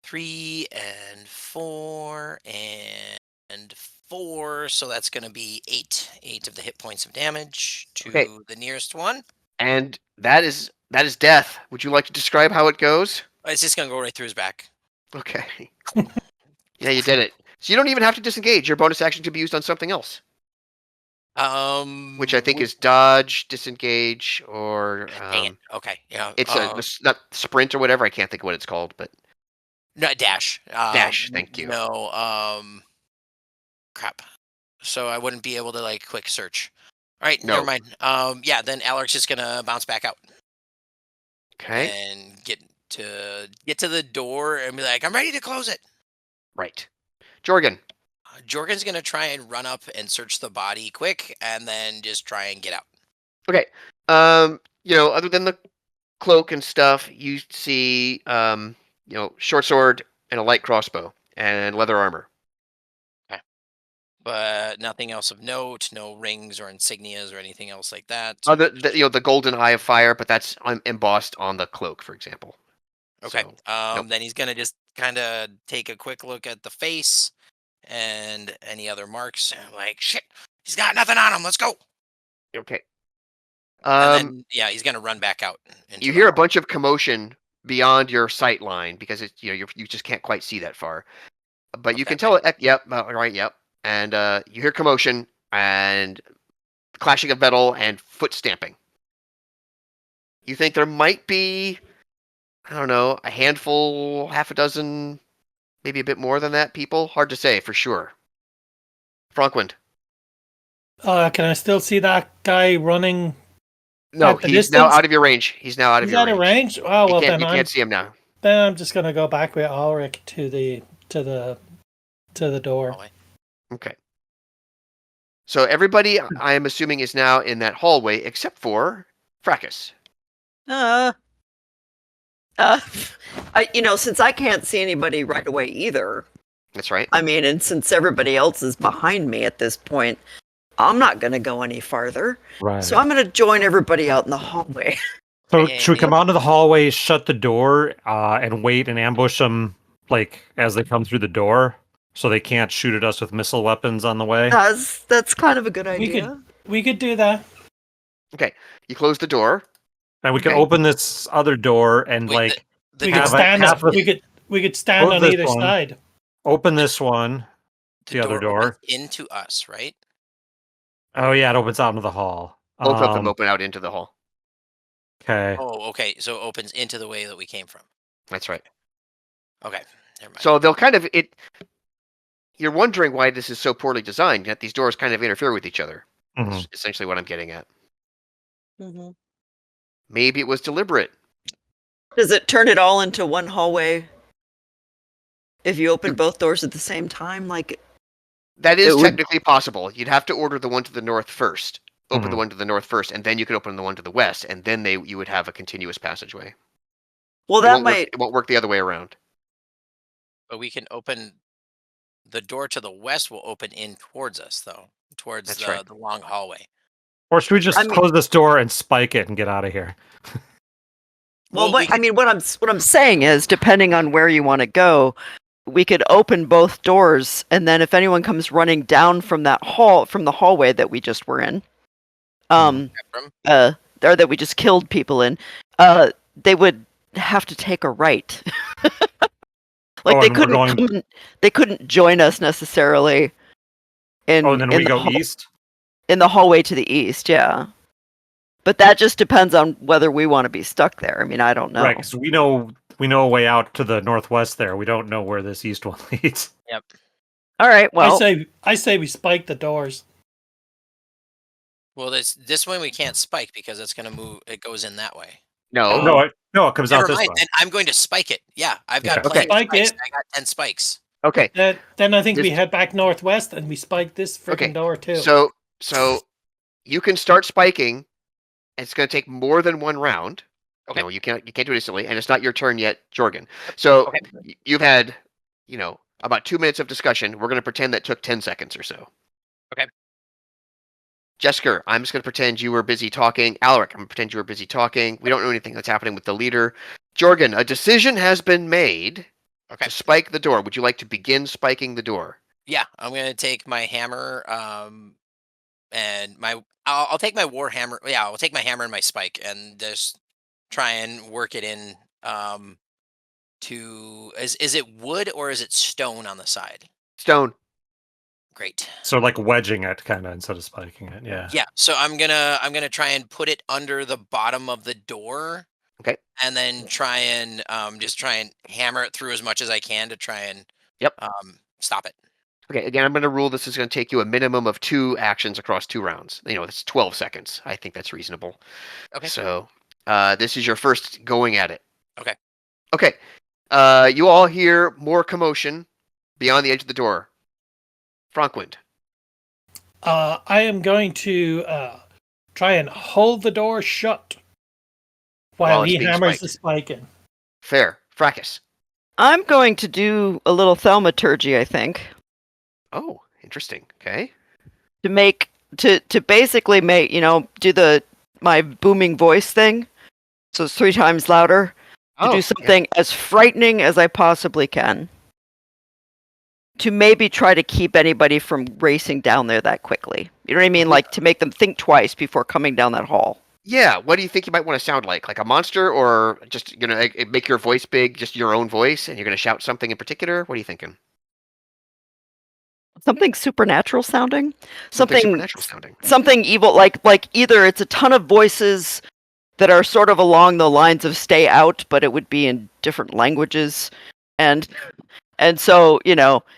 Speaker 5: 3 and 4 and 4. So that's gonna be 8 of the hit points of damage to the nearest one.
Speaker 1: And that is death. Would you like to describe how it goes?
Speaker 5: It's just gonna go right through his back.
Speaker 1: Okay. Yeah, you did it. So you don't even have to disengage. Your bonus action can be used on something else. Which I think is dodge, disengage, or
Speaker 5: okay, yeah.
Speaker 1: It's not sprint or whatever. I can't think of what it's called, but
Speaker 5: no, dash.
Speaker 1: Dash. Thank you.
Speaker 5: No. Crap. So I wouldn't be able to quick search. All right, never mind. Yeah, then Alaric's just gonna bounce back out.
Speaker 1: Okay.
Speaker 5: And get to the door and be like, I'm ready to close it.
Speaker 1: Right. Jorgen.
Speaker 5: Jorgen's gonna try and run up and search the body quick, and then just try and get out.
Speaker 1: Okay. Other than the cloak and stuff, you see, short sword and a light crossbow and leather armor.
Speaker 5: Okay. But nothing else of note. No rings or insignias or anything else like that.
Speaker 1: The golden eye of fire, but that's embossed on the cloak, for example.
Speaker 5: Okay. So, Then he's gonna just kind of take a quick look at the face and any other marks. And I'm like, shit, he's got nothing on him. Let's go.
Speaker 1: Okay.
Speaker 5: And then, he's gonna run back out.
Speaker 1: You hear a bunch of commotion beyond your sight line because it's you just can't quite see that far, but you can tell it. Yep. Right. Yep. And you hear commotion and clashing of metal and foot stamping. You think there might be, I don't know, a handful, half a dozen, maybe a bit more than that people? Hard to say for sure. Frankwind.
Speaker 3: Can I still see that guy running?
Speaker 1: No, he's now out of your range. He's now out of your range.
Speaker 3: He's out of range? Oh, well,
Speaker 1: then you can't see him now.
Speaker 3: Then I'm just going to go back with Ulrich to the door.
Speaker 1: Okay. So everybody, I am assuming, is now in that hallway except for Fracas.
Speaker 2: Since I can't see anybody right away either.
Speaker 1: That's right.
Speaker 2: I mean, and since everybody else is behind me at this point, I'm not going to go any farther.
Speaker 4: Right.
Speaker 2: So I'm going to join everybody out in the hallway.
Speaker 4: So should we come out of the hallway, shut the door, and wait and ambush them, as they come through the door, so they can't shoot at us with missile weapons on the way?
Speaker 2: That's kind of a good idea.
Speaker 3: We could do that.
Speaker 1: Okay, you close the door,
Speaker 4: and we could open this other door and
Speaker 3: we could stand on either side.
Speaker 4: Open this one, the other door
Speaker 5: into us, right?
Speaker 4: Oh yeah, it opens out into the hall.
Speaker 1: Both of them open out into the hall.
Speaker 4: Okay.
Speaker 5: Oh, okay. So it opens into the way that we came from.
Speaker 1: That's right.
Speaker 5: Okay. Never mind.
Speaker 1: So they'll you're wondering why this is so poorly designed, that these doors kind of interfere with each other.
Speaker 4: Mm-hmm.
Speaker 1: That's essentially what I'm getting at.
Speaker 2: Mm-hmm.
Speaker 1: Maybe it was deliberate.
Speaker 2: Does it turn it all into one hallway if you open both doors at the same time?
Speaker 1: That is technically possible. You'd have to order the one to the north first. Open the one to the north first, and then you could open the one to the west, and then you would have a continuous passageway.
Speaker 2: Well,
Speaker 1: it won't work the other way around.
Speaker 5: But we can open the door to the west. Will open in towards us, though, towards the long hallway.
Speaker 4: Or should we just close this door and spike it and get out of here?
Speaker 2: What I'm saying is, depending on where you want to go, we could open both doors, and then if anyone comes running down from the hallway that we just were in, or that we just killed people in, they would have to take a right. They couldn't join us necessarily.
Speaker 4: And then we go east?
Speaker 2: In the hallway to the east, yeah. But that just depends on whether we want to be stuck there. I mean, I don't know.
Speaker 4: Right, because we know a way out to the northwest there. We don't know where this east one leads.
Speaker 5: Yep.
Speaker 2: All right, well...
Speaker 3: I say we spike the doors.
Speaker 5: Well, this way we can't spike because it's going to move. It goes in that way.
Speaker 1: No.
Speaker 4: No, it comes out this way.
Speaker 5: Then I'm going to spike it. Yeah, I've got
Speaker 1: Okay.
Speaker 5: plenty of spikes.
Speaker 3: Spike it.
Speaker 5: I got 10 spikes.
Speaker 1: Okay.
Speaker 3: Then I think we head back northwest and we spike this freaking door too.
Speaker 1: So you can start spiking. It's going to take more than one round.
Speaker 5: Okay.
Speaker 1: You can't do it instantly, and it's not your turn yet, Jorgen. So you've had, about 2 minutes of discussion. We're going to pretend that took 10 seconds or so.
Speaker 5: Okay.
Speaker 1: Jessica, I'm just going to pretend you were busy talking. Alaric, I'm going to pretend you were busy talking. We don't know anything that's happening with the leader. Jorgen, a decision has been made to spike the door. Would you like to begin spiking the door?
Speaker 5: Yeah, I'm going to take my hammer and I'll take my war hammer. Yeah, I'll take my hammer and my spike and just try and work it in is it wood or is it stone on the side?
Speaker 1: Stone.
Speaker 5: Great.
Speaker 4: So like wedging it kind of instead of spiking it. Yeah.
Speaker 5: Yeah, so I'm going to try and put it under the bottom of the door.
Speaker 1: Okay.
Speaker 5: And then try and hammer it through as much as I can to try and stop it.
Speaker 1: Okay, again, I'm going to rule this is going to take you a minimum of 2 actions across 2 rounds. It's 12 seconds. I think that's reasonable.
Speaker 5: Okay.
Speaker 1: So this is your first going at it.
Speaker 5: Okay.
Speaker 1: Okay. You all hear more commotion beyond the edge of the door. Frankwind.
Speaker 3: I am going to try and hold the door shut while he hammers the spike in.
Speaker 1: Fair. Fracas.
Speaker 2: I'm going to do a little thaumaturgy, I think.
Speaker 1: Oh, interesting. Okay.
Speaker 2: To basically make, do my booming voice thing. So it's 3 times louder. To do something as frightening as I possibly can. To maybe try to keep anybody from racing down there that quickly. You know what I mean? Like to make them think twice before coming down that hall.
Speaker 1: Yeah, what do you think you might want to sound like? Like a monster, or just make your voice big, just your own voice, and you're gonna shout something in particular? What are you thinking?
Speaker 2: Something supernatural sounding?
Speaker 1: Something supernatural sounding.
Speaker 2: Something evil, like either it's a ton of voices that are sort of along the lines of Stay Out, but it would be in different languages, and so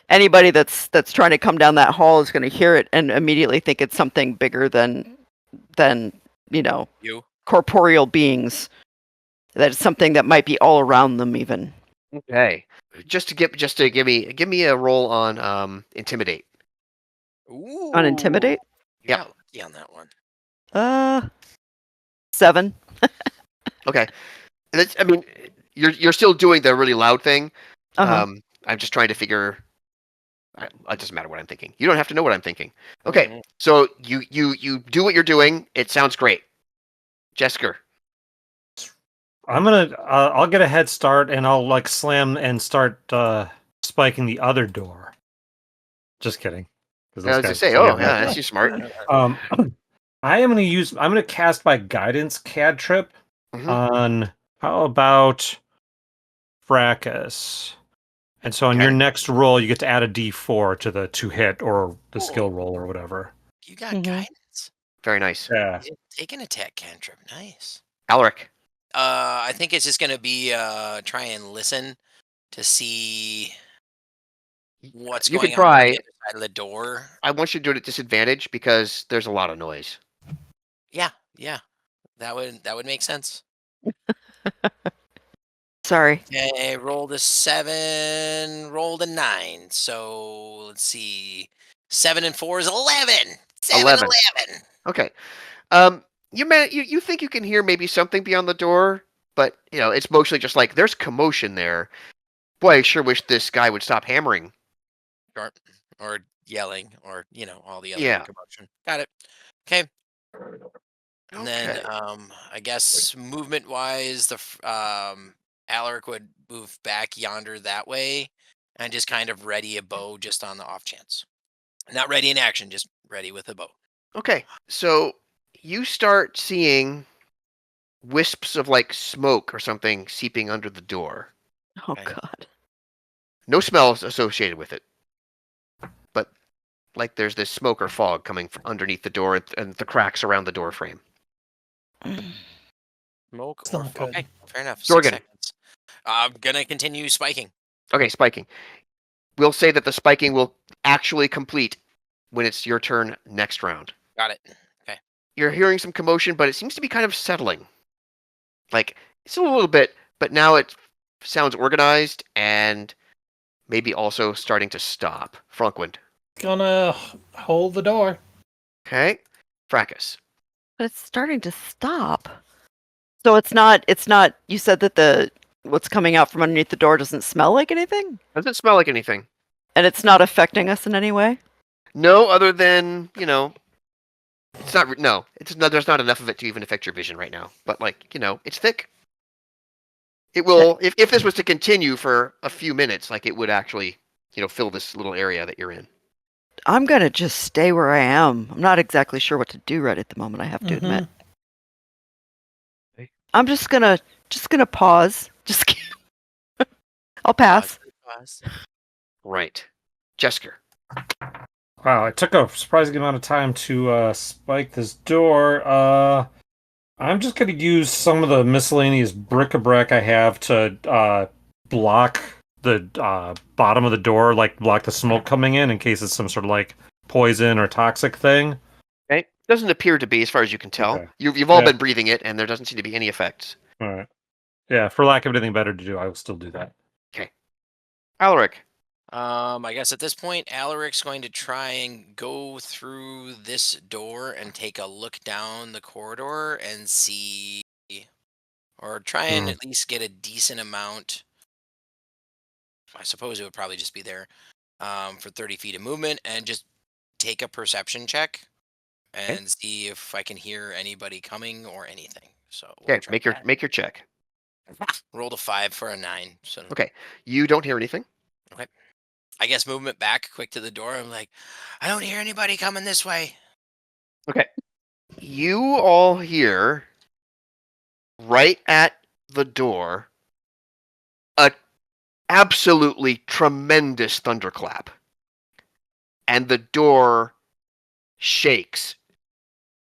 Speaker 2: anybody that's trying to come down that hall is going to hear it and immediately think it's something bigger than
Speaker 5: you
Speaker 2: corporeal beings. That it's something that might be all around them even.
Speaker 1: Okay. Just to give me a roll on intimidate.
Speaker 5: Ooh.
Speaker 2: On intimidate?
Speaker 1: Yeah.
Speaker 5: Lucky on that one.
Speaker 2: 7.
Speaker 1: Okay. And you're still doing the really loud thing.
Speaker 2: Uh-huh.
Speaker 1: I'm just trying to figure. It doesn't matter what I'm thinking. You don't have to know what I'm thinking. Okay. So you do what you're doing. It sounds great. Jessica.
Speaker 4: I'm gonna. I'll get a head start, and I'll slam and start spiking the other door. Just kidding.
Speaker 1: I was gonna say, that's you smart.
Speaker 4: I'm gonna cast my guidance cantrip on. How about Fracas? And so on your next roll, you get to add a D4 to the to hit or the skill roll or whatever.
Speaker 5: You got guidance.
Speaker 1: Very nice.
Speaker 4: Yeah.
Speaker 5: Take an attack cantrip. Nice.
Speaker 1: Alaric.
Speaker 5: I think it's just gonna be try and listen to see what's going on the other side of the door.
Speaker 1: I want you to do it at disadvantage because there's a lot of noise.
Speaker 5: Yeah. That would make sense.
Speaker 2: Sorry.
Speaker 5: Okay, rolled a 7, rolled a 9. So let's see. 7 and 4 is 11. 11.
Speaker 1: Okay. You think you can hear maybe something beyond the door, but it's mostly just like there's commotion there. Boy, I sure wish this guy would stop hammering.
Speaker 5: Or yelling, or all the other commotion. Got it. Okay. And then I guess movement wise, Alaric would move back yonder that way and just kind of ready a bow just on the off chance. Not ready in action, just ready with a bow.
Speaker 1: Okay, so you start seeing wisps of smoke or something seeping under the door.
Speaker 2: Oh, God.
Speaker 1: No smells associated with it, but like there's this smoke or fog coming from underneath the door and the cracks around the door frame.
Speaker 5: Smoke
Speaker 3: Still
Speaker 5: or
Speaker 3: not good.
Speaker 5: okay, fair enough. 6
Speaker 1: Jorgen.
Speaker 5: seconds. I'm gonna continue spiking.
Speaker 1: Okay, spiking. We'll say that the spiking will actually complete when it's your turn next round.
Speaker 5: Got it. Okay.
Speaker 1: You're hearing some commotion, but it seems to be kind of settling. Like, it's a little bit, but now it sounds organized and maybe also starting to stop. Frunkwind.
Speaker 3: Gonna hold the door.
Speaker 1: Okay. Fracas.
Speaker 2: But it's starting to stop. So it's not, you said that what's coming out from underneath the door doesn't smell like anything?
Speaker 1: Doesn't smell like anything.
Speaker 2: And it's not affecting us in any way?
Speaker 1: No, other than, it's not, no, there's not enough of it to even affect your vision right now. But, it's thick. It will, if this was to continue for a few minutes, it would actually, fill this little area that you're in.
Speaker 2: I'm going to just stay where I am. I'm not exactly sure what to do right at the moment, I have to admit. I'm just going to pause. I'll pass.
Speaker 5: Pause.
Speaker 1: Right. Jesker.
Speaker 4: Wow, it took a surprising amount of time to spike this door. I'm just going to use some of the miscellaneous bric-a-brac I have to block the bottom of the door, block the smoke coming in case it's some sort of poison or toxic thing.
Speaker 1: Okay. Doesn't appear to be, as far as you can tell.
Speaker 4: Okay.
Speaker 1: You've all been breathing it, and there doesn't seem to be any effects.
Speaker 4: All right. Yeah, for lack of anything better to do, I will still do that.
Speaker 1: Okay. Alaric.
Speaker 5: I guess at this point, Alaric's going to try and go through this door and take a look down the corridor and see, or try and at least get a decent amount. I suppose it would probably just be there for 30 feet of movement and just take a perception check and see if I can hear anybody coming or anything. So
Speaker 1: we'll make your check.
Speaker 5: Rolled a 5 for a 9. So
Speaker 1: okay, you don't hear anything.
Speaker 5: Okay. I guess movement back quick to the door. I'm like, I don't hear anybody coming this way.
Speaker 1: Okay. You all hear right at the door a absolutely tremendous thunderclap. And the door shakes,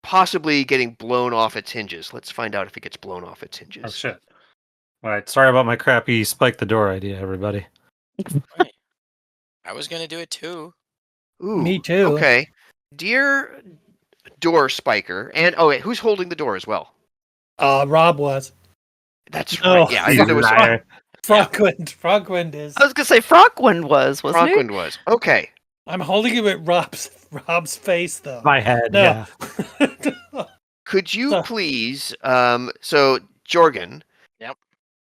Speaker 1: possibly getting blown off its hinges. Let's find out if it gets blown off its hinges.
Speaker 4: Oh, shit. All right, sorry about my crappy spike the door idea, everybody.
Speaker 5: Right. I was going to do it too.
Speaker 1: Ooh,
Speaker 3: me too.
Speaker 1: Okay. Dear door spiker, and who's holding the door as well?
Speaker 3: Rob was.
Speaker 1: That's right. Yeah, I thought it was
Speaker 3: Frogwind. Frogwind is.
Speaker 2: I was going to say Frogwind wasn't he?
Speaker 1: Frogwind was. Okay.
Speaker 3: I'm holding it with Rob's face, though.
Speaker 4: My head,
Speaker 3: no.
Speaker 4: Yeah.
Speaker 1: Could you please, so Jorgen,
Speaker 5: yep.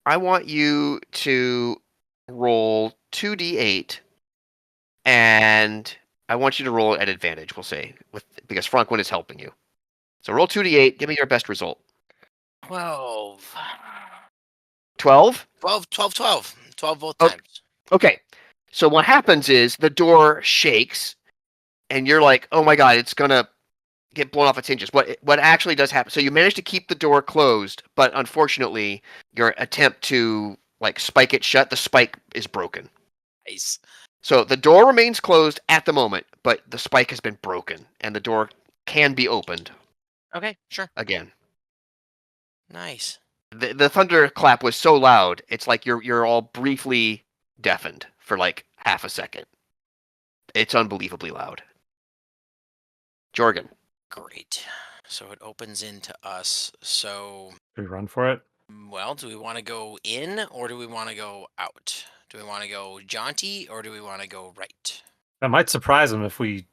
Speaker 1: I want you to roll 2d8, and I want you to roll at advantage, we'll say, because Frunkwind is helping you. So roll 2d8, give me your best result.
Speaker 5: 12.
Speaker 1: 12?
Speaker 5: 12 both times.
Speaker 1: Okay. So what happens is the door shakes, and you're like, oh my god, it's going to get blown off its hinges. What actually does happen, so you manage to keep the door closed, but unfortunately, your attempt to spike it shut, the spike is broken.
Speaker 5: Nice.
Speaker 1: So the door remains closed at the moment, but the spike has been broken, and the door can be opened.
Speaker 5: Okay, sure.
Speaker 1: Again.
Speaker 5: Nice.
Speaker 1: The thunderclap was so loud, it's like you're all briefly deafened for half a second. It's unbelievably loud. Jorgen.
Speaker 5: Great. So it opens into us. So
Speaker 4: Do we run for it?
Speaker 5: Well, do we want to go in or do we want to go out? Do we want to go jaunty or do we want to go right?
Speaker 4: That might surprise them if we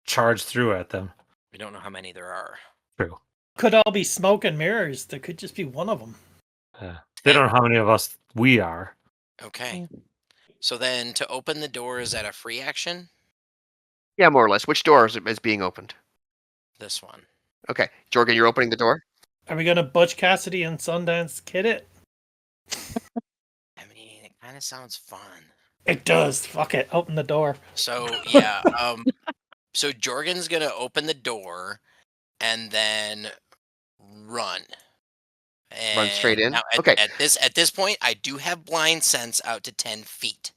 Speaker 4: charge through at them.
Speaker 5: We don't know how many there are.
Speaker 4: True.
Speaker 3: Could all be smoke and mirrors. There could just be one of them.
Speaker 4: They don't know how many of us we are.
Speaker 5: Okay. So then to open the door, is that a free action?
Speaker 1: Yeah, more or less. Which door is being opened?
Speaker 5: This one.
Speaker 1: Okay. Jorgen, you're opening the door?
Speaker 3: Are we going to Butch Cassidy and Sundance Kid it?
Speaker 5: I mean, it kind of sounds fun.
Speaker 3: It does. Fuck it. Open the door.
Speaker 5: So, yeah. So Jorgen's going to open the door and then run. And
Speaker 1: run straight in?
Speaker 5: Now
Speaker 1: okay.
Speaker 5: At this point, I do have blind sense out to 10 feet.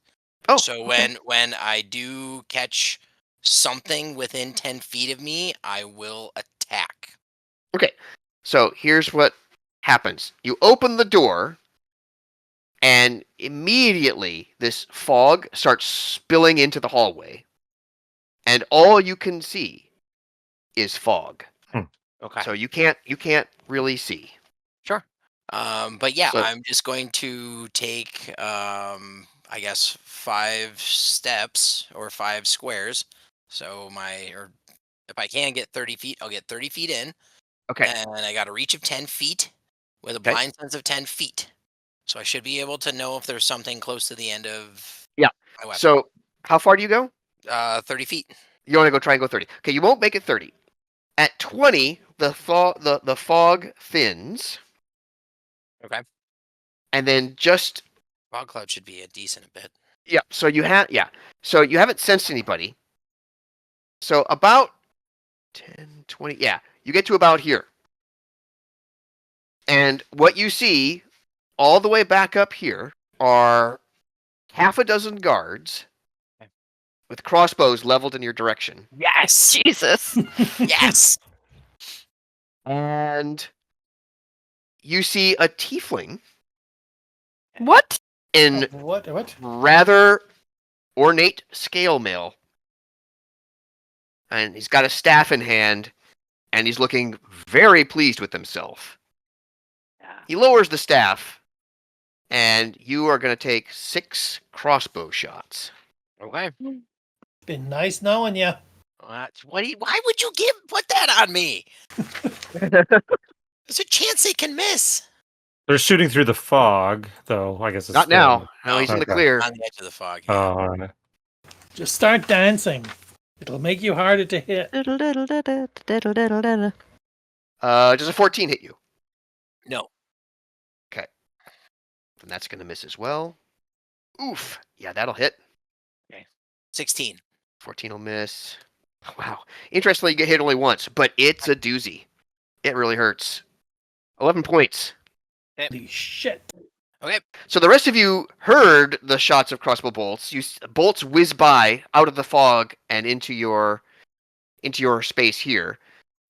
Speaker 1: Oh.
Speaker 5: So when I do catch something within 10 feet of me, I will attack.
Speaker 1: Okay, so here's what happens. You open the door, and immediately this fog starts spilling into the hallway, and all you can see is fog.
Speaker 5: Okay.
Speaker 1: So you can't really see.
Speaker 5: Sure. But yeah,
Speaker 1: So-
Speaker 5: I'm just going to take, I guess, 5 steps or 5 squares. So or if I can get 30 feet, I'll get 30 feet in.
Speaker 1: Okay.
Speaker 5: And I got a reach of 10 feet with a
Speaker 1: Okay.
Speaker 5: blind sense of 10 feet. So I should be able to know if there's something close to the end of
Speaker 1: Yeah.
Speaker 5: my weapon.
Speaker 1: So how far do you go?
Speaker 5: 30 feet.
Speaker 1: You want to go try and go 30. Okay, you won't make it 30. At 20, the fog thins.
Speaker 5: Okay.
Speaker 1: And then just
Speaker 5: Fog cloud should be a decent bit.
Speaker 1: yeah, so you haven't sensed anybody. So about 10, 20, yeah, you get to about here. And what you see all the way back up here are half a dozen guards with crossbows leveled in your direction.
Speaker 2: Yes, Jesus.
Speaker 5: Yes.
Speaker 1: And you see a tiefling
Speaker 2: What?
Speaker 1: in
Speaker 3: What?
Speaker 1: rather ornate scale mail. And he's got a staff in hand, and he's looking very pleased with himself. He lowers the staff, and you are going to take 6 crossbow shots.
Speaker 5: Okay.
Speaker 3: Been nice knowing you.
Speaker 5: Why would you put that on me? There's a chance they can miss.
Speaker 4: They're shooting through the fog, though. I guess it's
Speaker 1: Not now. No, he's in the
Speaker 4: Okay.
Speaker 1: clear.
Speaker 5: On the edge of the fog.
Speaker 4: Oh,
Speaker 5: Yeah.
Speaker 4: all right.
Speaker 3: Just start dancing. It'll make you harder to hit.
Speaker 1: Does a 14 hit you?
Speaker 5: No.
Speaker 1: Then that's going to miss as well. Oof. Yeah, that'll hit.
Speaker 5: 16.
Speaker 1: 14 will miss. Wow. Interestingly, you get hit only once, but it's a doozy. It really hurts. 11 points.
Speaker 3: Holy shit.
Speaker 5: Okay.
Speaker 1: So the rest of you heard the shots of crossbow bolts. Bolts whiz by out of the fog and into your space here.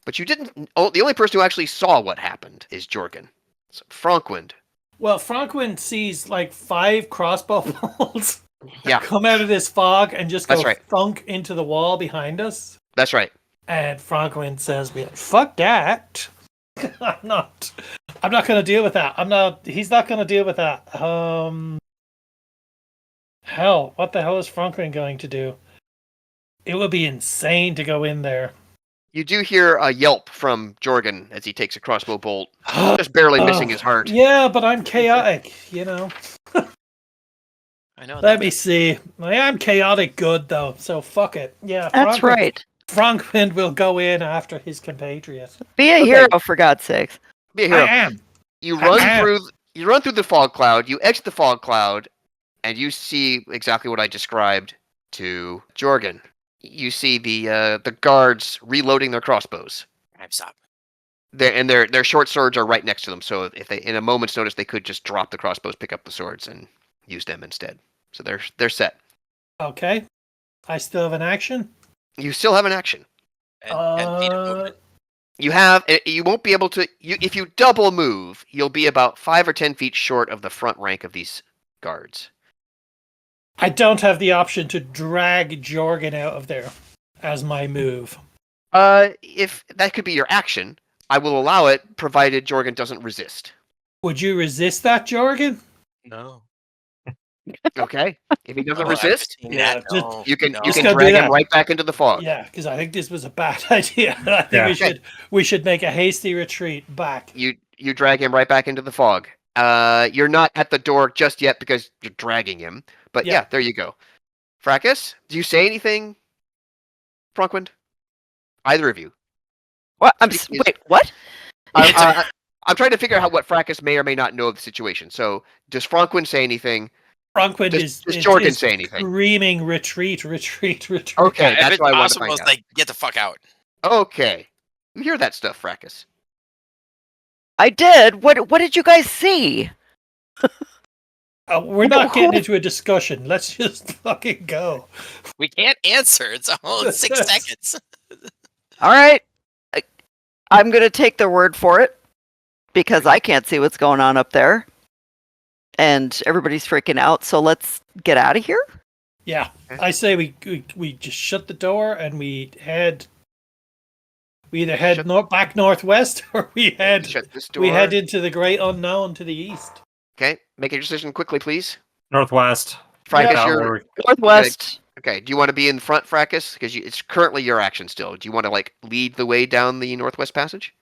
Speaker 1: But you didn't. Oh, the only person who actually saw what happened is Jorgen. So Frankwind.
Speaker 3: Well, Frankwind sees like 5 crossbow bolts
Speaker 1: Yeah.
Speaker 3: come out of this fog and just
Speaker 1: That's
Speaker 3: go
Speaker 1: right.
Speaker 3: thunk into the wall behind us.
Speaker 1: That's right.
Speaker 3: And Frankwind says, "Fuck that! I'm not going to deal with that. He's not going to deal with that. Hell, what the hell is Frankwind going to do? It would be insane to go in there."
Speaker 1: You do hear a yelp from Jorgen as he takes a crossbow bolt, just barely missing his heart.
Speaker 3: Yeah, but I'm chaotic, you know.
Speaker 5: I know.
Speaker 3: Let me see. I am chaotic good though, so fuck it. Yeah,
Speaker 2: That's right.
Speaker 3: Frankwind will go in after his compatriot.
Speaker 2: Be a hero, for God's sakes.
Speaker 1: Be a hero.
Speaker 3: I am.
Speaker 1: You
Speaker 3: I
Speaker 1: run
Speaker 3: am.
Speaker 1: through the fog cloud. You exit the fog cloud, and you see exactly what I described to Jorgen. You see the guards reloading their crossbows.
Speaker 5: I'm stop.
Speaker 1: Their short swords are right next to them. So if they, in a moment's notice, they could just drop the crossbows, pick up the swords, and use them instead. So they're set.
Speaker 3: Okay. I still have an action.
Speaker 1: You still have an action.
Speaker 5: And 10 feet of movement.
Speaker 1: You won't be able to. If you double move, you'll be about 5 or 10 feet short of the front rank of these guards.
Speaker 3: I don't have the option to drag Jorgen out of there as my move.
Speaker 1: If that could be your action, I will allow it, provided Jorgen doesn't resist.
Speaker 3: Would you resist that, Jorgen?
Speaker 5: No.
Speaker 1: Okay. If he doesn't
Speaker 5: Oh,
Speaker 1: resist,
Speaker 3: Yeah,
Speaker 5: no.
Speaker 1: you can
Speaker 5: No.
Speaker 1: you
Speaker 3: Just
Speaker 1: can
Speaker 3: gotta do
Speaker 1: drag him
Speaker 3: that.
Speaker 1: right back into the fog.
Speaker 3: Yeah, because I think this was a bad idea. I think
Speaker 4: Yeah.
Speaker 3: we should make a hasty retreat back.
Speaker 1: You drag him right back into the fog. You're not at the door just yet because you're dragging him. But
Speaker 3: Yeah.
Speaker 1: yeah, there you go. Fracas, do you say anything, Frankwind? Either of you?
Speaker 2: What? Wait, what?
Speaker 1: I'm trying to figure out what Fracas may or may not know of the situation. So, does Frankwind say anything?
Speaker 3: Frankwind
Speaker 1: Does Jorgen say anything?
Speaker 3: Screaming, retreat.
Speaker 1: Okay,
Speaker 5: If
Speaker 1: that's
Speaker 5: it's
Speaker 1: what I want to
Speaker 5: possible,
Speaker 1: find
Speaker 5: it's
Speaker 1: out.
Speaker 5: like, get the fuck out.
Speaker 1: Okay, you hear that stuff, Fracas?
Speaker 2: I did. What did you guys see?
Speaker 3: We're not getting into a discussion. Let's just fucking go.
Speaker 5: We can't answer. It's all 6 seconds.
Speaker 2: All right. I'm going to take their word for it because I can't see what's going on up there. And everybody's freaking out. So let's get out of here.
Speaker 3: Yeah. I say we just shut the door and we either head back northwest or we head into the great unknown to the east.
Speaker 1: Okay. Make a decision quickly, please.
Speaker 4: Northwest.
Speaker 1: Fracas,
Speaker 2: northwest.
Speaker 1: Okay. Do you want to be in front, Fracas? Because it's currently your action still. Do you want to lead the way down the northwest passage,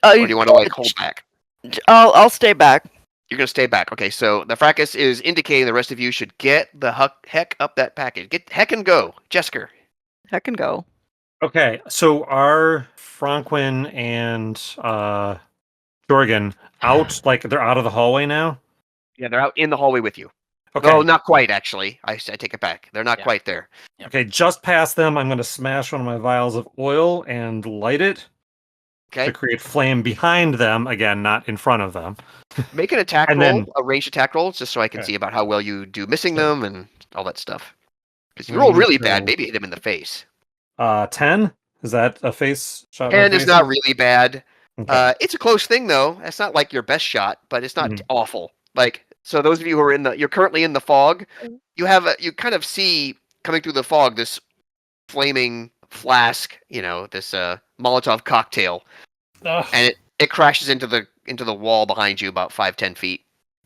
Speaker 1: or do you want to hold back?
Speaker 2: I'll stay back.
Speaker 1: You're gonna stay back. Okay. So the Fracas is indicating the rest of you should get the heck up that package. Get heck and go, Jesker.
Speaker 2: Heck and go.
Speaker 4: Okay. So are Franquin and Jorgen out? They're out of the hallway now?
Speaker 1: Yeah, they're out in the hallway with you.
Speaker 4: Okay.
Speaker 1: No, not quite, actually. I take it back. They're not quite there.
Speaker 4: Okay, just past them, I'm going to smash one of my vials of oil and light it to create flame behind them. Again, not in front of them.
Speaker 1: Make an attack roll, a ranged attack roll, just so I can see about how well you do missing them and all that stuff. Because you roll really bad, maybe hit him in the face.
Speaker 4: 10? Is that a face shot?
Speaker 1: 10 is not really bad. Okay. It's a close thing, though. It's not like your best shot, but it's not awful. So those of you who are you're currently in the fog, you kind of see coming through the fog this flaming flask, this Molotov cocktail, and it crashes into the wall behind you about 5-10 feet.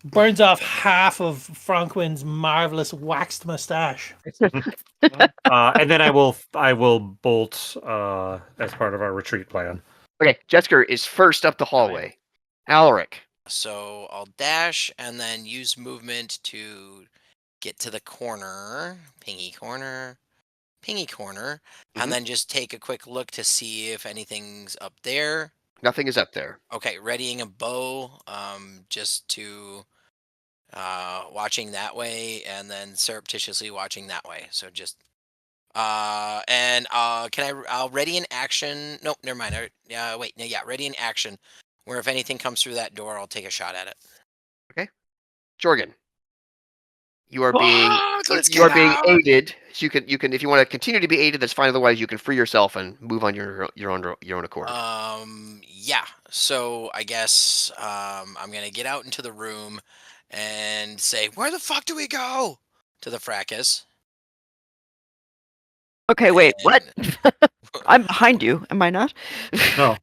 Speaker 3: Burns off half of Franquin's marvelous waxed mustache.
Speaker 4: And then I will bolt as part of our retreat plan.
Speaker 1: Okay, Jesker is first up the hallway. Alaric.
Speaker 5: So I'll dash and then use movement to get to the corner, pingy corner, and then just take a quick look to see if anything's up there.
Speaker 1: Nothing is up there.
Speaker 5: Okay, readying a bow, just to watching that way, and then surreptitiously watching that way. So just I'll ready an action. Nope, never mind. Ready an action. Where if anything comes through that door, I'll take a shot at it.
Speaker 1: Okay, Jorgen, you are being aided. So you can if you want to continue to be aided, that's fine. Otherwise, you can free yourself and move on your own accord.
Speaker 5: Yeah. So I guess I'm gonna get out into the room and say, "Where the fuck do we go?" to the Fracas.
Speaker 2: Okay, wait, what? I'm behind you, am I not?
Speaker 4: No,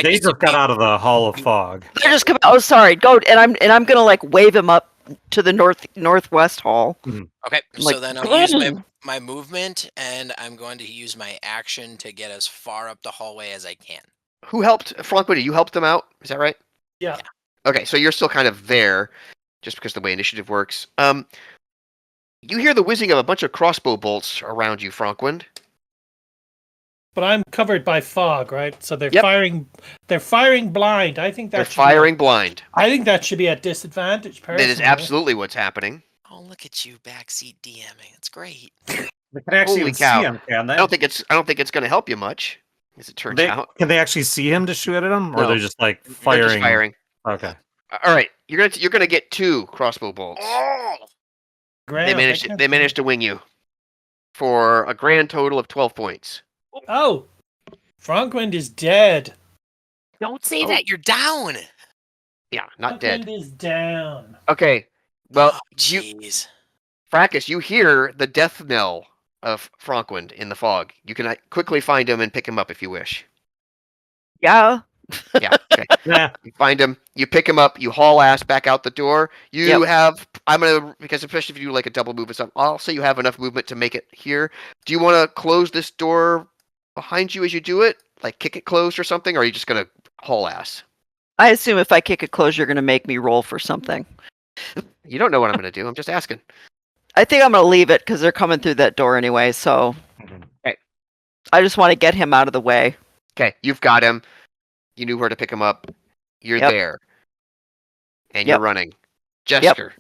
Speaker 4: they just got out of the Hall of Fog.
Speaker 2: They just come. Oh, sorry. Go, and I'm gonna wave him up to the northwest hall.
Speaker 4: Mm-hmm.
Speaker 5: Okay, so then I'll use my movement, and I'm going to use my action to get as far up the hallway as I can.
Speaker 1: Who helped Franquin? You helped them out. Is that right?
Speaker 3: Yeah.
Speaker 1: Okay, so you're still kind of there, just because the way initiative works. You hear the whizzing of a bunch of crossbow bolts around you, Franquin.
Speaker 3: But I'm covered by fog, right? So they're firing. They're firing blind. I think
Speaker 1: they're firing blind.
Speaker 3: I think that should be at disadvantage.
Speaker 1: That is absolutely what's happening.
Speaker 5: Oh, look at you, backseat DMing. It's great.
Speaker 4: They can actually see him, can they?
Speaker 1: I don't think it's going to help you much, as it turns out.
Speaker 4: Can they actually see him to shoot at him, or
Speaker 1: no.
Speaker 4: they're just firing?
Speaker 1: They're just firing.
Speaker 4: Okay.
Speaker 1: All right, you're gonna get 2 crossbow bolts.
Speaker 5: Oh!
Speaker 1: They managed to wing you for a grand total of 12 points.
Speaker 3: Oh, Franquin is dead.
Speaker 5: Don't say that. You're down.
Speaker 1: Yeah, not dead.
Speaker 3: Franquin is down.
Speaker 1: Okay. Well,
Speaker 5: jeez.
Speaker 1: Fracas, you hear the death knell of Franquin in the fog. You can quickly find him and pick him up if you wish.
Speaker 2: Yeah.
Speaker 1: Yeah. Okay. You find him. You pick him up. You haul ass back out the door. You have. Because especially if you do a double move or something, I'll say you have enough movement to make it here. Do you want to close this door behind you as you do it? Kick it closed or something? Or are you just gonna haul ass?
Speaker 2: I assume if I kick it closed, you're gonna make me roll for something.
Speaker 1: You don't know what I'm gonna do. I'm just asking.
Speaker 2: I think I'm gonna leave it because they're coming through that door anyway. So,
Speaker 1: okay.
Speaker 2: I just want to get him out of the way.
Speaker 1: Okay, you've got him. You knew where to pick him up. You're there. And you're running. Jesker.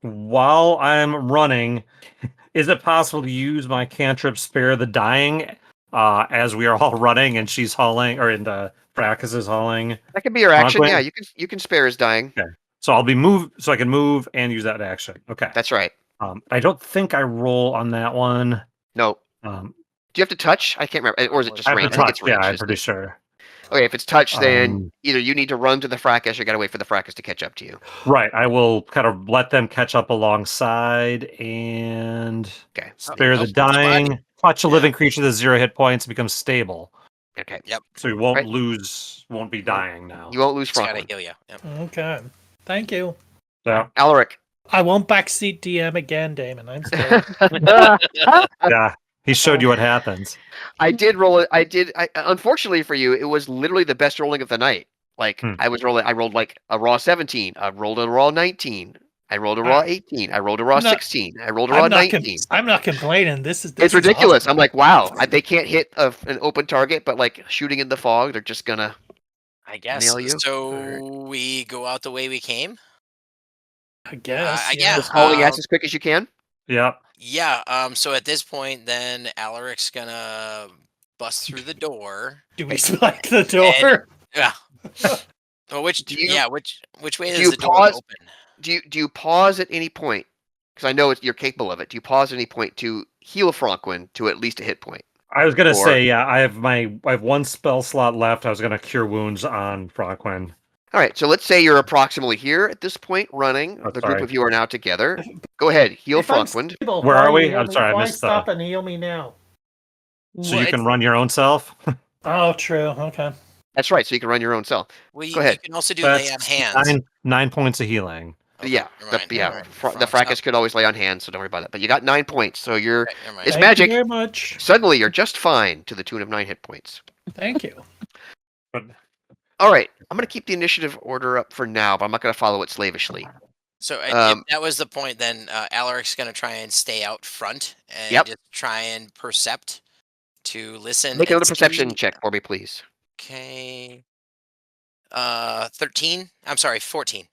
Speaker 4: While I'm running, is it possible to use my cantrip Spare the Dying as we are all running and she's hauling, or Fracas is hauling?
Speaker 1: That could be your action. Yeah, you can spare his dying.
Speaker 4: Okay. So I'll be moved, so I can move and use that action. Okay.
Speaker 1: That's right.
Speaker 4: I don't think I roll on that one.
Speaker 1: No.
Speaker 4: Um,
Speaker 1: Do you have to touch? I can't remember. Or is it just
Speaker 4: I have
Speaker 1: range?
Speaker 4: to
Speaker 1: I think
Speaker 4: touch.
Speaker 1: it's range.
Speaker 4: Yeah, I'm
Speaker 1: isn't
Speaker 4: pretty
Speaker 1: it?
Speaker 4: sure.
Speaker 1: Okay, if it's touch, then either you need to run to the fracas or you got to wait for the fracas to catch up to you.
Speaker 4: Right. I will kind of let them catch up alongside and spare the dying. Touch a living creature that's 0 hit points, becomes stable.
Speaker 1: Okay.
Speaker 5: Yep.
Speaker 4: So you won't won't be dying now.
Speaker 1: You won't lose
Speaker 5: It's gotta
Speaker 1: Franklin.
Speaker 5: heal you. Yep.
Speaker 3: Okay. Thank you.
Speaker 4: Yeah.
Speaker 1: Alaric.
Speaker 3: I won't backseat DM again, Damon. I'm scared.
Speaker 4: Yeah. He showed you what happens.
Speaker 1: I did roll it. Unfortunately for you, it was literally the best rolling of the night. Like I rolled like a raw 17. I rolled a raw 19. I rolled a raw 18. I rolled a raw 16. I rolled a raw 19.
Speaker 3: I'm not complaining.
Speaker 1: It's ridiculous. Awesome. I'm like, wow, they can't hit an open target, but like shooting in the fog, they're just gonna.
Speaker 5: I guess.
Speaker 1: Nail you.
Speaker 5: So we go out the way we came.
Speaker 3: I guess.
Speaker 5: Yeah.
Speaker 1: Just hauling ass as quick as you can.
Speaker 4: Yeah.
Speaker 5: Yeah. So at this point, then Alaric's gonna bust through the door.
Speaker 3: Do we spike the door?
Speaker 5: Yeah. Well, which way is the door
Speaker 1: pause,
Speaker 5: open?
Speaker 1: Do you pause at any point? Because I know you're capable of it. Do you pause at any point to heal Franklin to at least a hit point?
Speaker 4: I was gonna say, yeah, I have one spell slot left. I was gonna cure wounds on Franklin.
Speaker 1: All right, so let's say you're approximately here at this point, running. The group of you are now together. Go ahead, heal Franklin.
Speaker 4: Where are we? I'm sorry, I missed that.
Speaker 3: Stop and heal me now.
Speaker 4: So you can run your own self.
Speaker 3: Oh, true. Okay.
Speaker 1: That's right. So you can run your own self.
Speaker 5: Well,
Speaker 1: Go ahead.
Speaker 5: You can also do lay on hands.
Speaker 4: 9 points of healing.
Speaker 5: Okay,
Speaker 1: yeah, the fracas could always lay on hands, so don't worry about that. But you got 9 points, so you're it's magic.
Speaker 3: Thank you very much.
Speaker 1: Suddenly, you're just fine to the tune of 9 hit points.
Speaker 3: Thank you.
Speaker 1: All right, I'm going to keep the initiative order up for now, but I'm not going to follow it slavishly.
Speaker 5: So if that was the point, then Alaric's going to try and stay out front and just try and percept to listen.
Speaker 1: Make another perception check for me, please.
Speaker 5: Okay. 13. I'm sorry, 14.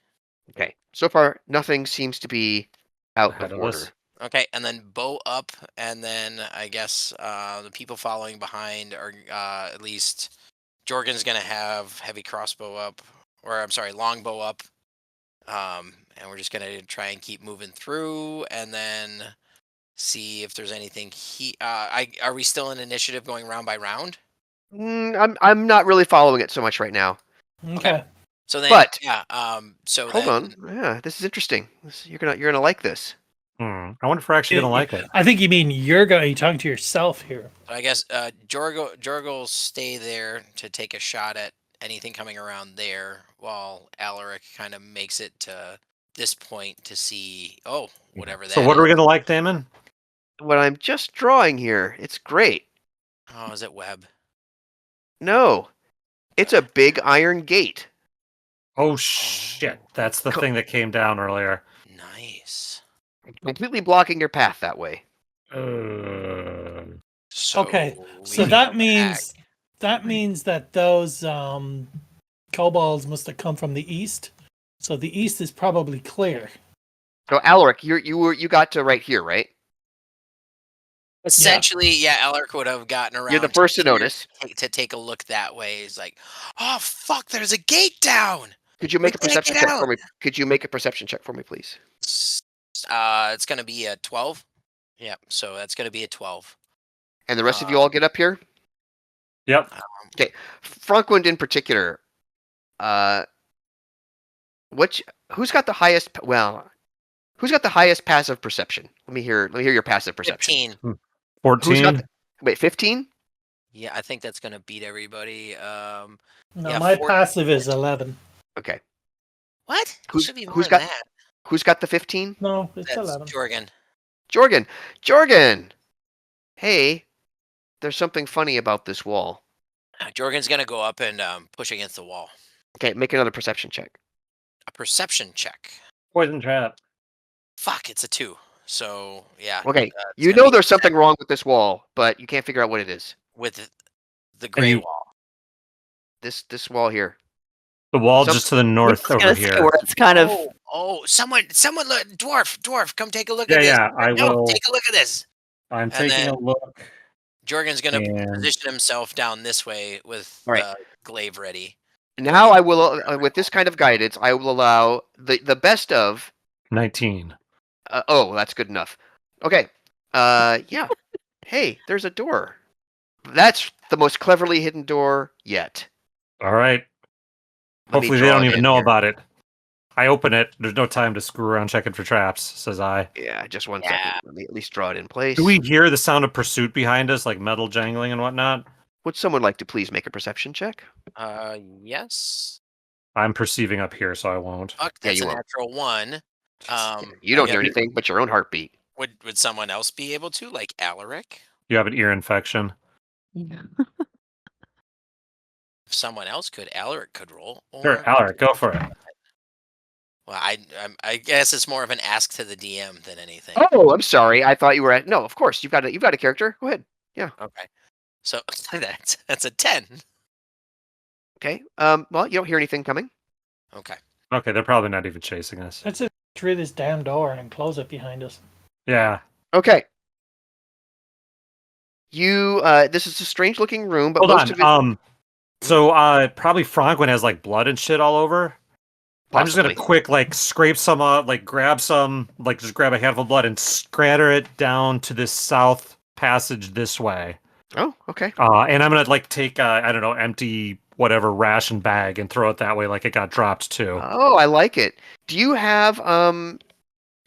Speaker 1: Okay. So far, nothing seems to be out of order.
Speaker 5: Okay, and then bow up, and then I guess the people following behind are at least Jorgen's gonna have heavy crossbow up, or I'm sorry, longbow up, and we're just gonna try and keep moving through, and then see if there's anything. Are we still in initiative going round by round?
Speaker 1: I'm not really following it so much right now.
Speaker 3: Okay.
Speaker 5: So then, so
Speaker 1: hold on. Yeah, this is interesting. You're gonna like this.
Speaker 4: I wonder if we're actually gonna like it.
Speaker 3: I think you mean you're talking to yourself here.
Speaker 5: I guess Jorgo will stay there to take a shot at anything coming around there, while Alaric kind of makes it to this point to see whatever that.
Speaker 4: So what are we gonna like, Damon?
Speaker 1: What I'm just drawing here. It's great.
Speaker 5: Oh, is it web?
Speaker 1: No, it's a big iron gate.
Speaker 4: Oh shit! That's the thing that came down earlier.
Speaker 5: Nice.
Speaker 1: Completely blocking your path that way.
Speaker 5: So
Speaker 3: that means that those kobolds must have come from the east. So the east is probably clear.
Speaker 1: So Alaric, you got to right here, right?
Speaker 5: Essentially, Alaric would have gotten around.
Speaker 1: You're the first to notice.
Speaker 5: To take a look that way. He's like, oh fuck, there's a gate down.
Speaker 1: Could you make a perception check for me? Could you make a perception check for me, please?
Speaker 5: It's gonna be a 12. Yeah, so that's gonna be a 12.
Speaker 1: And the rest of you all get up here?
Speaker 4: Yep.
Speaker 1: Okay. Franklin in particular. Who's got the highest who's got the highest passive perception? Let me hear your passive perception.
Speaker 5: 15.
Speaker 4: 14.
Speaker 1: Wait, 15?
Speaker 5: Yeah, I think that's gonna beat everybody.
Speaker 3: No, my passive is 11.
Speaker 5: Okay. What?
Speaker 1: Who's got the 15?
Speaker 3: No, it's
Speaker 5: that's
Speaker 3: 11.
Speaker 1: Jorgen. Hey, there's something funny about this wall.
Speaker 5: Jorgen's gonna go up and push against the wall.
Speaker 1: Okay, make another perception check.
Speaker 5: A perception check.
Speaker 4: Poison trap.
Speaker 5: Fuck, it's a 2. So yeah.
Speaker 1: Okay, you know there's something wrong with this wall, but you can't figure out what it is.
Speaker 5: With the gray wall.
Speaker 1: This wall here.
Speaker 4: The wall just to the north over here.
Speaker 2: Where it's kind of.
Speaker 5: Someone, look, dwarf, come take a look at this.
Speaker 4: Yeah, I will.
Speaker 5: Take a look at this.
Speaker 4: I'm taking a look.
Speaker 5: Jorgen's gonna position himself down this way with the glaive ready.
Speaker 1: Now I will, with this kind of guidance, I will allow the best of
Speaker 4: 19.
Speaker 1: Oh, that's good enough. Okay. Yeah. Hey, there's a door. That's the most cleverly hidden door yet.
Speaker 4: All right. Hopefully they don't even know about it. I open it. There's no time to screw around checking for traps, says I.
Speaker 1: Yeah, just one second. Let me at least draw it in place.
Speaker 4: Do we hear the sound of pursuit behind us, like metal jangling and whatnot?
Speaker 1: Would someone like to please make a perception check?
Speaker 5: Yes.
Speaker 4: I'm perceiving up here, so I won't.
Speaker 5: Fuck, that's a natural 1.
Speaker 1: You don't hear anything but your own heartbeat.
Speaker 5: Would someone else be able to, like Alaric?
Speaker 4: You have an ear infection.
Speaker 5: If someone else could, Alaric could roll.
Speaker 4: Sure, Alaric, go for it.
Speaker 5: Well, I guess it's more of an ask to the DM than anything.
Speaker 1: Oh, I'm sorry. I thought you were at. No, of course you've got a character. Go ahead. Yeah.
Speaker 5: Okay. So that's a 10.
Speaker 1: Okay. Well, you don't hear anything coming.
Speaker 5: Okay.
Speaker 4: Okay, they're probably not even chasing us.
Speaker 3: Let's just through this damn door and close it behind us.
Speaker 4: Yeah.
Speaker 1: Okay. You. This is a strange looking room, but
Speaker 4: hold
Speaker 1: most
Speaker 4: on.
Speaker 1: of it.
Speaker 4: So probably Franklin has like blood and shit all over. Possibly. I'm just gonna quick like scrape some up, like grab some, like just grab a handful of blood and scatter it down to this south passage this way.
Speaker 1: Oh, okay.
Speaker 4: And I'm gonna like take I don't know, empty whatever ration bag and throw it that way, like it got dropped too.
Speaker 1: Oh, I like it. Do you have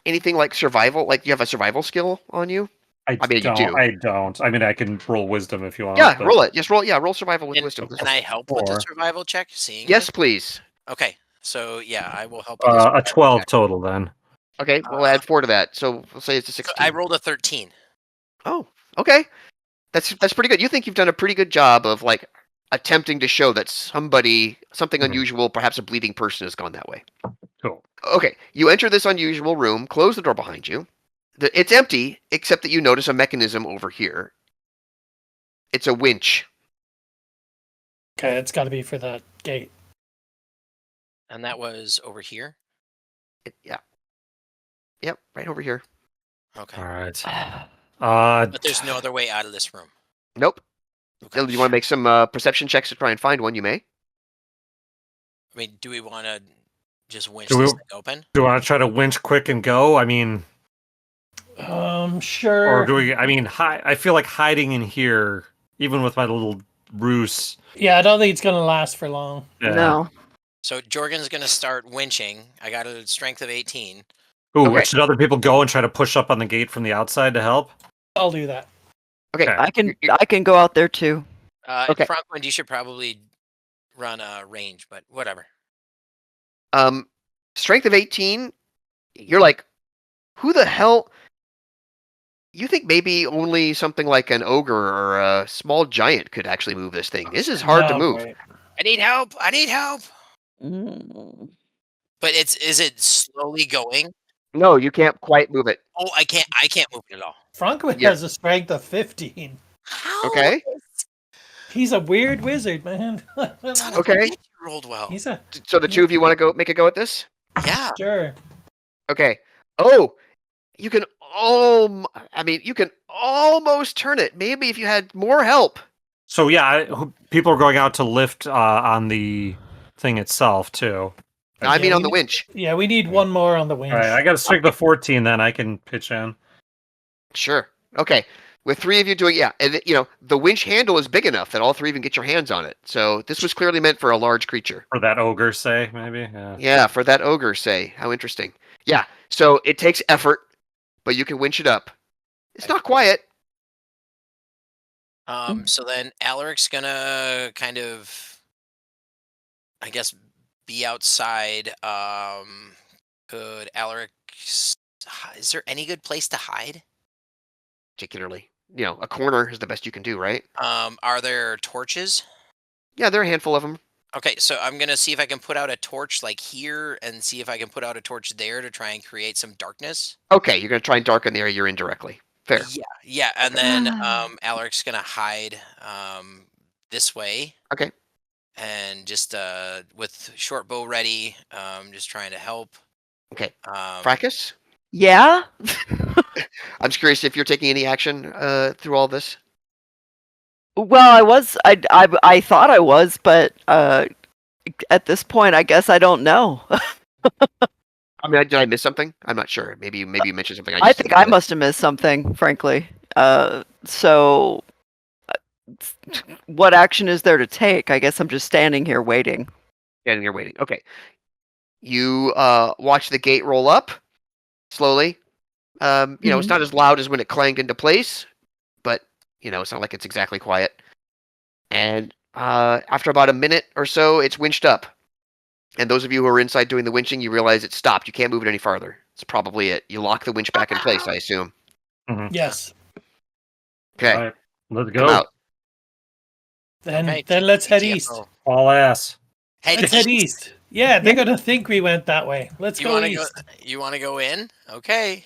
Speaker 1: anything like survival? Like you have a survival skill on you?
Speaker 4: I mean, you do. I don't. I mean, I can roll wisdom if you want.
Speaker 1: Yeah, roll it. Just roll. Yeah, roll survival with wisdom.
Speaker 5: Can I help with the survival check? Seeing.
Speaker 1: Yes, please.
Speaker 5: Okay. So yeah, I will help.
Speaker 4: A 12 total then.
Speaker 1: Okay, we'll add 4 to that. So we'll say it's a 16.
Speaker 5: So I rolled a 13.
Speaker 1: Oh, okay. That's pretty good. You think you've done a pretty good job of like attempting to show that something unusual, perhaps a bleeding person, has gone that way.
Speaker 4: Cool.
Speaker 1: Okay, you enter this unusual room, close the door behind you. It's empty, except that you notice a mechanism over here. It's a winch.
Speaker 3: Okay, it's got to be for that gate.
Speaker 5: And that was over here?
Speaker 1: Yeah. Yep, right over here.
Speaker 5: Okay.
Speaker 4: All right.
Speaker 5: But there's no other way out of this room.
Speaker 1: Nope.
Speaker 5: Okay.
Speaker 1: Do you want to make some perception checks to try and find one? You may.
Speaker 5: I mean, do we want to just winch this thing open?
Speaker 4: Do we want to try to winch quick and go? I mean...
Speaker 3: Sure.
Speaker 4: Or do we... I mean, I feel like hiding in here, even with my little ruse...
Speaker 3: Yeah, I don't think it's going to last for long.
Speaker 2: Yeah. No.
Speaker 5: So Jorgen's going to start winching. I got a strength of 18.
Speaker 4: Ooh, okay. Should other people go and try to push up on the gate from the outside to help?
Speaker 3: I'll do that.
Speaker 1: Okay.
Speaker 2: I can go out there too.
Speaker 1: Okay.
Speaker 5: Franklin, you should probably run a range, but whatever.
Speaker 1: Strength of 18. You're like, who the hell? You think maybe only something like an ogre or a small giant could actually move this thing. This is hard to move.
Speaker 3: Right.
Speaker 5: I need help. I need help.
Speaker 2: Mm.
Speaker 5: But is it slowly going?
Speaker 1: No, you can't quite move it.
Speaker 5: Oh, I can't move it at all.
Speaker 3: Franklin has a strength of 15.
Speaker 5: How?
Speaker 1: Okay.
Speaker 3: He's a weird wizard, man.
Speaker 1: Okay.
Speaker 5: You rolled well.
Speaker 1: So the two of you want to make a go at this?
Speaker 5: Yeah.
Speaker 3: Sure.
Speaker 1: Okay. Oh, you can you can almost turn it. Maybe if you had more help.
Speaker 4: So yeah, people are going out to lift on the thing itself too.
Speaker 1: I mean on the winch.
Speaker 3: Yeah, we need one more on the winch.
Speaker 4: All right, I got to strike the 14. Then I can pitch in.
Speaker 1: Sure. Okay. With 3 of you doing, and the winch handle is big enough that all 3 of you can get your hands on it. So this was clearly meant for a large creature.
Speaker 4: For that ogre, say maybe.
Speaker 1: Yeah, for that ogre, say. How interesting. Yeah. So it takes effort, but you can winch it up. It's not quiet.
Speaker 5: So then Alaric's gonna kind of, I guess, be outside. Could Alaric? Is there any good place to hide?
Speaker 1: Particularly, a corner is the best you can do, right?
Speaker 5: Are there torches?
Speaker 1: Yeah, there are a handful of them.
Speaker 5: Okay, so I'm gonna see if I can put out a torch like here, and see if I can put out a torch there to try and create some darkness.
Speaker 1: Okay, you're gonna try and darken the area you're in directly. Fair.
Speaker 5: Yeah, and then Alaric's gonna hide this way.
Speaker 1: Okay.
Speaker 5: And just with short bow ready, just trying to help.
Speaker 1: Okay. Fracas?
Speaker 2: Yeah.
Speaker 1: I'm just curious if you're taking any action through all this.
Speaker 2: Well, I was. I thought I was, but At this point, I guess I don't know.
Speaker 1: I mean, did I miss something? I'm not sure. Maybe you mentioned something.
Speaker 2: I think I must have missed something, frankly. So what action is there to take? I guess I'm just standing here waiting.
Speaker 1: Standing here waiting. Okay. You watch the gate roll up slowly. It's not as loud as when it clanged into place, but it's not like it's exactly quiet. And after about a minute or so, it's winched up. And those of you who are inside doing the winching, you realize it's stopped. You can't move it any farther. It's probably it. You lock the winch back in place, I assume.
Speaker 3: Mm-hmm. Yes.
Speaker 1: Okay.
Speaker 4: All right, let's go.
Speaker 1: Come out.
Speaker 3: Then let's head east.
Speaker 4: All ass.
Speaker 3: Let's head east. Yeah, they're gonna think we went that way. Let's go east.
Speaker 5: You want to go in? Okay.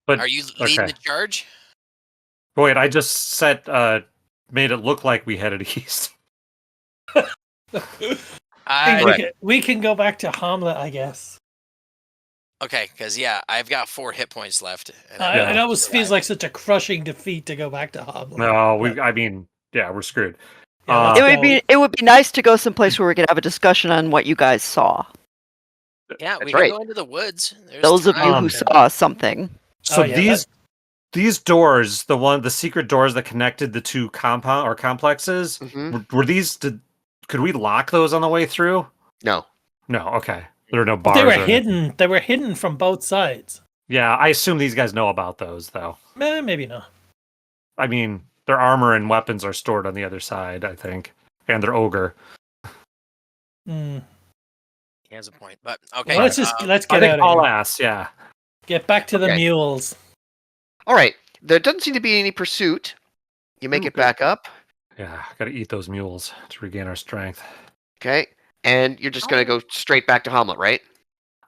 Speaker 4: But
Speaker 5: are you leading the charge?
Speaker 4: Wait, I just made it look like we headed east.
Speaker 3: We can go back to Hommlet, I guess.
Speaker 5: Okay, because I've got 4 hit points left.
Speaker 3: It always feels like such a crushing defeat to go back to Hommlet.
Speaker 4: No, we're screwed.
Speaker 2: It would be nice to go someplace where we could have a discussion on what you guys saw.
Speaker 5: Yeah, we can go into the woods.
Speaker 2: Those of you who saw something.
Speaker 4: So these doors, the secret doors that connected the two complexes, were these? Could we lock those on the way through?
Speaker 1: No.
Speaker 4: No. Okay. There are no bars.
Speaker 3: They were hidden. They were hidden from both sides.
Speaker 4: Yeah, I assume these guys know about those, though.
Speaker 3: Maybe not.
Speaker 4: I mean, their armor and weapons are stored on the other side, I think, and their ogre.
Speaker 5: He has a point, but okay.
Speaker 3: Well, let's get out of
Speaker 4: all
Speaker 3: here.
Speaker 4: ass, yeah.
Speaker 3: Get back to the mules.
Speaker 1: All right. There doesn't seem to be any pursuit. You make it back up.
Speaker 4: Yeah, gotta eat those mules to regain our strength.
Speaker 1: Okay, and you're just gonna go straight back to Hommlet, right?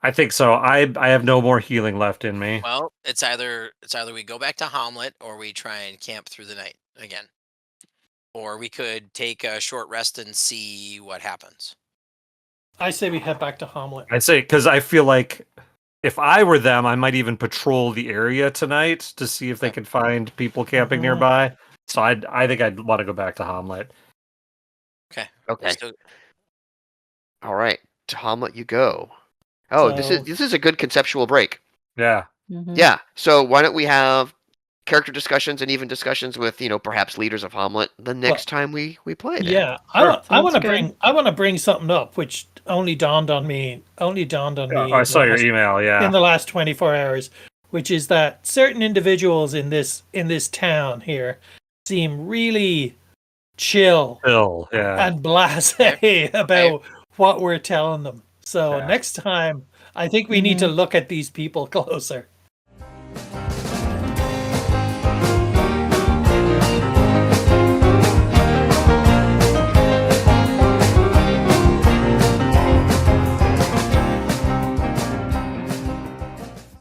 Speaker 4: I think so. I have no more healing left in me.
Speaker 5: Well, it's either we go back to Hommlet or we try and camp through the night again, or we could take a short rest and see what happens.
Speaker 3: I say we head back to Hommlet.
Speaker 4: I say because I feel like if I were them, I might even patrol the area tonight to see if they can find people camping nearby. So I think I'd want to go back to Hommlet.
Speaker 1: Okay. All right, to Hommlet you go. Oh, this is a good conceptual break.
Speaker 4: Yeah.
Speaker 1: Yeah. So why don't we have character discussions and even discussions with perhaps leaders of Hommlet the next time we play? Then.
Speaker 3: Yeah, I want to bring something up which only dawned on me.
Speaker 4: I saw your email. Yeah.
Speaker 3: In the last 24 hours, which is that certain individuals in this town here seem really chill and blasé about what we're telling them. So next time, I think we need to look at these people closer.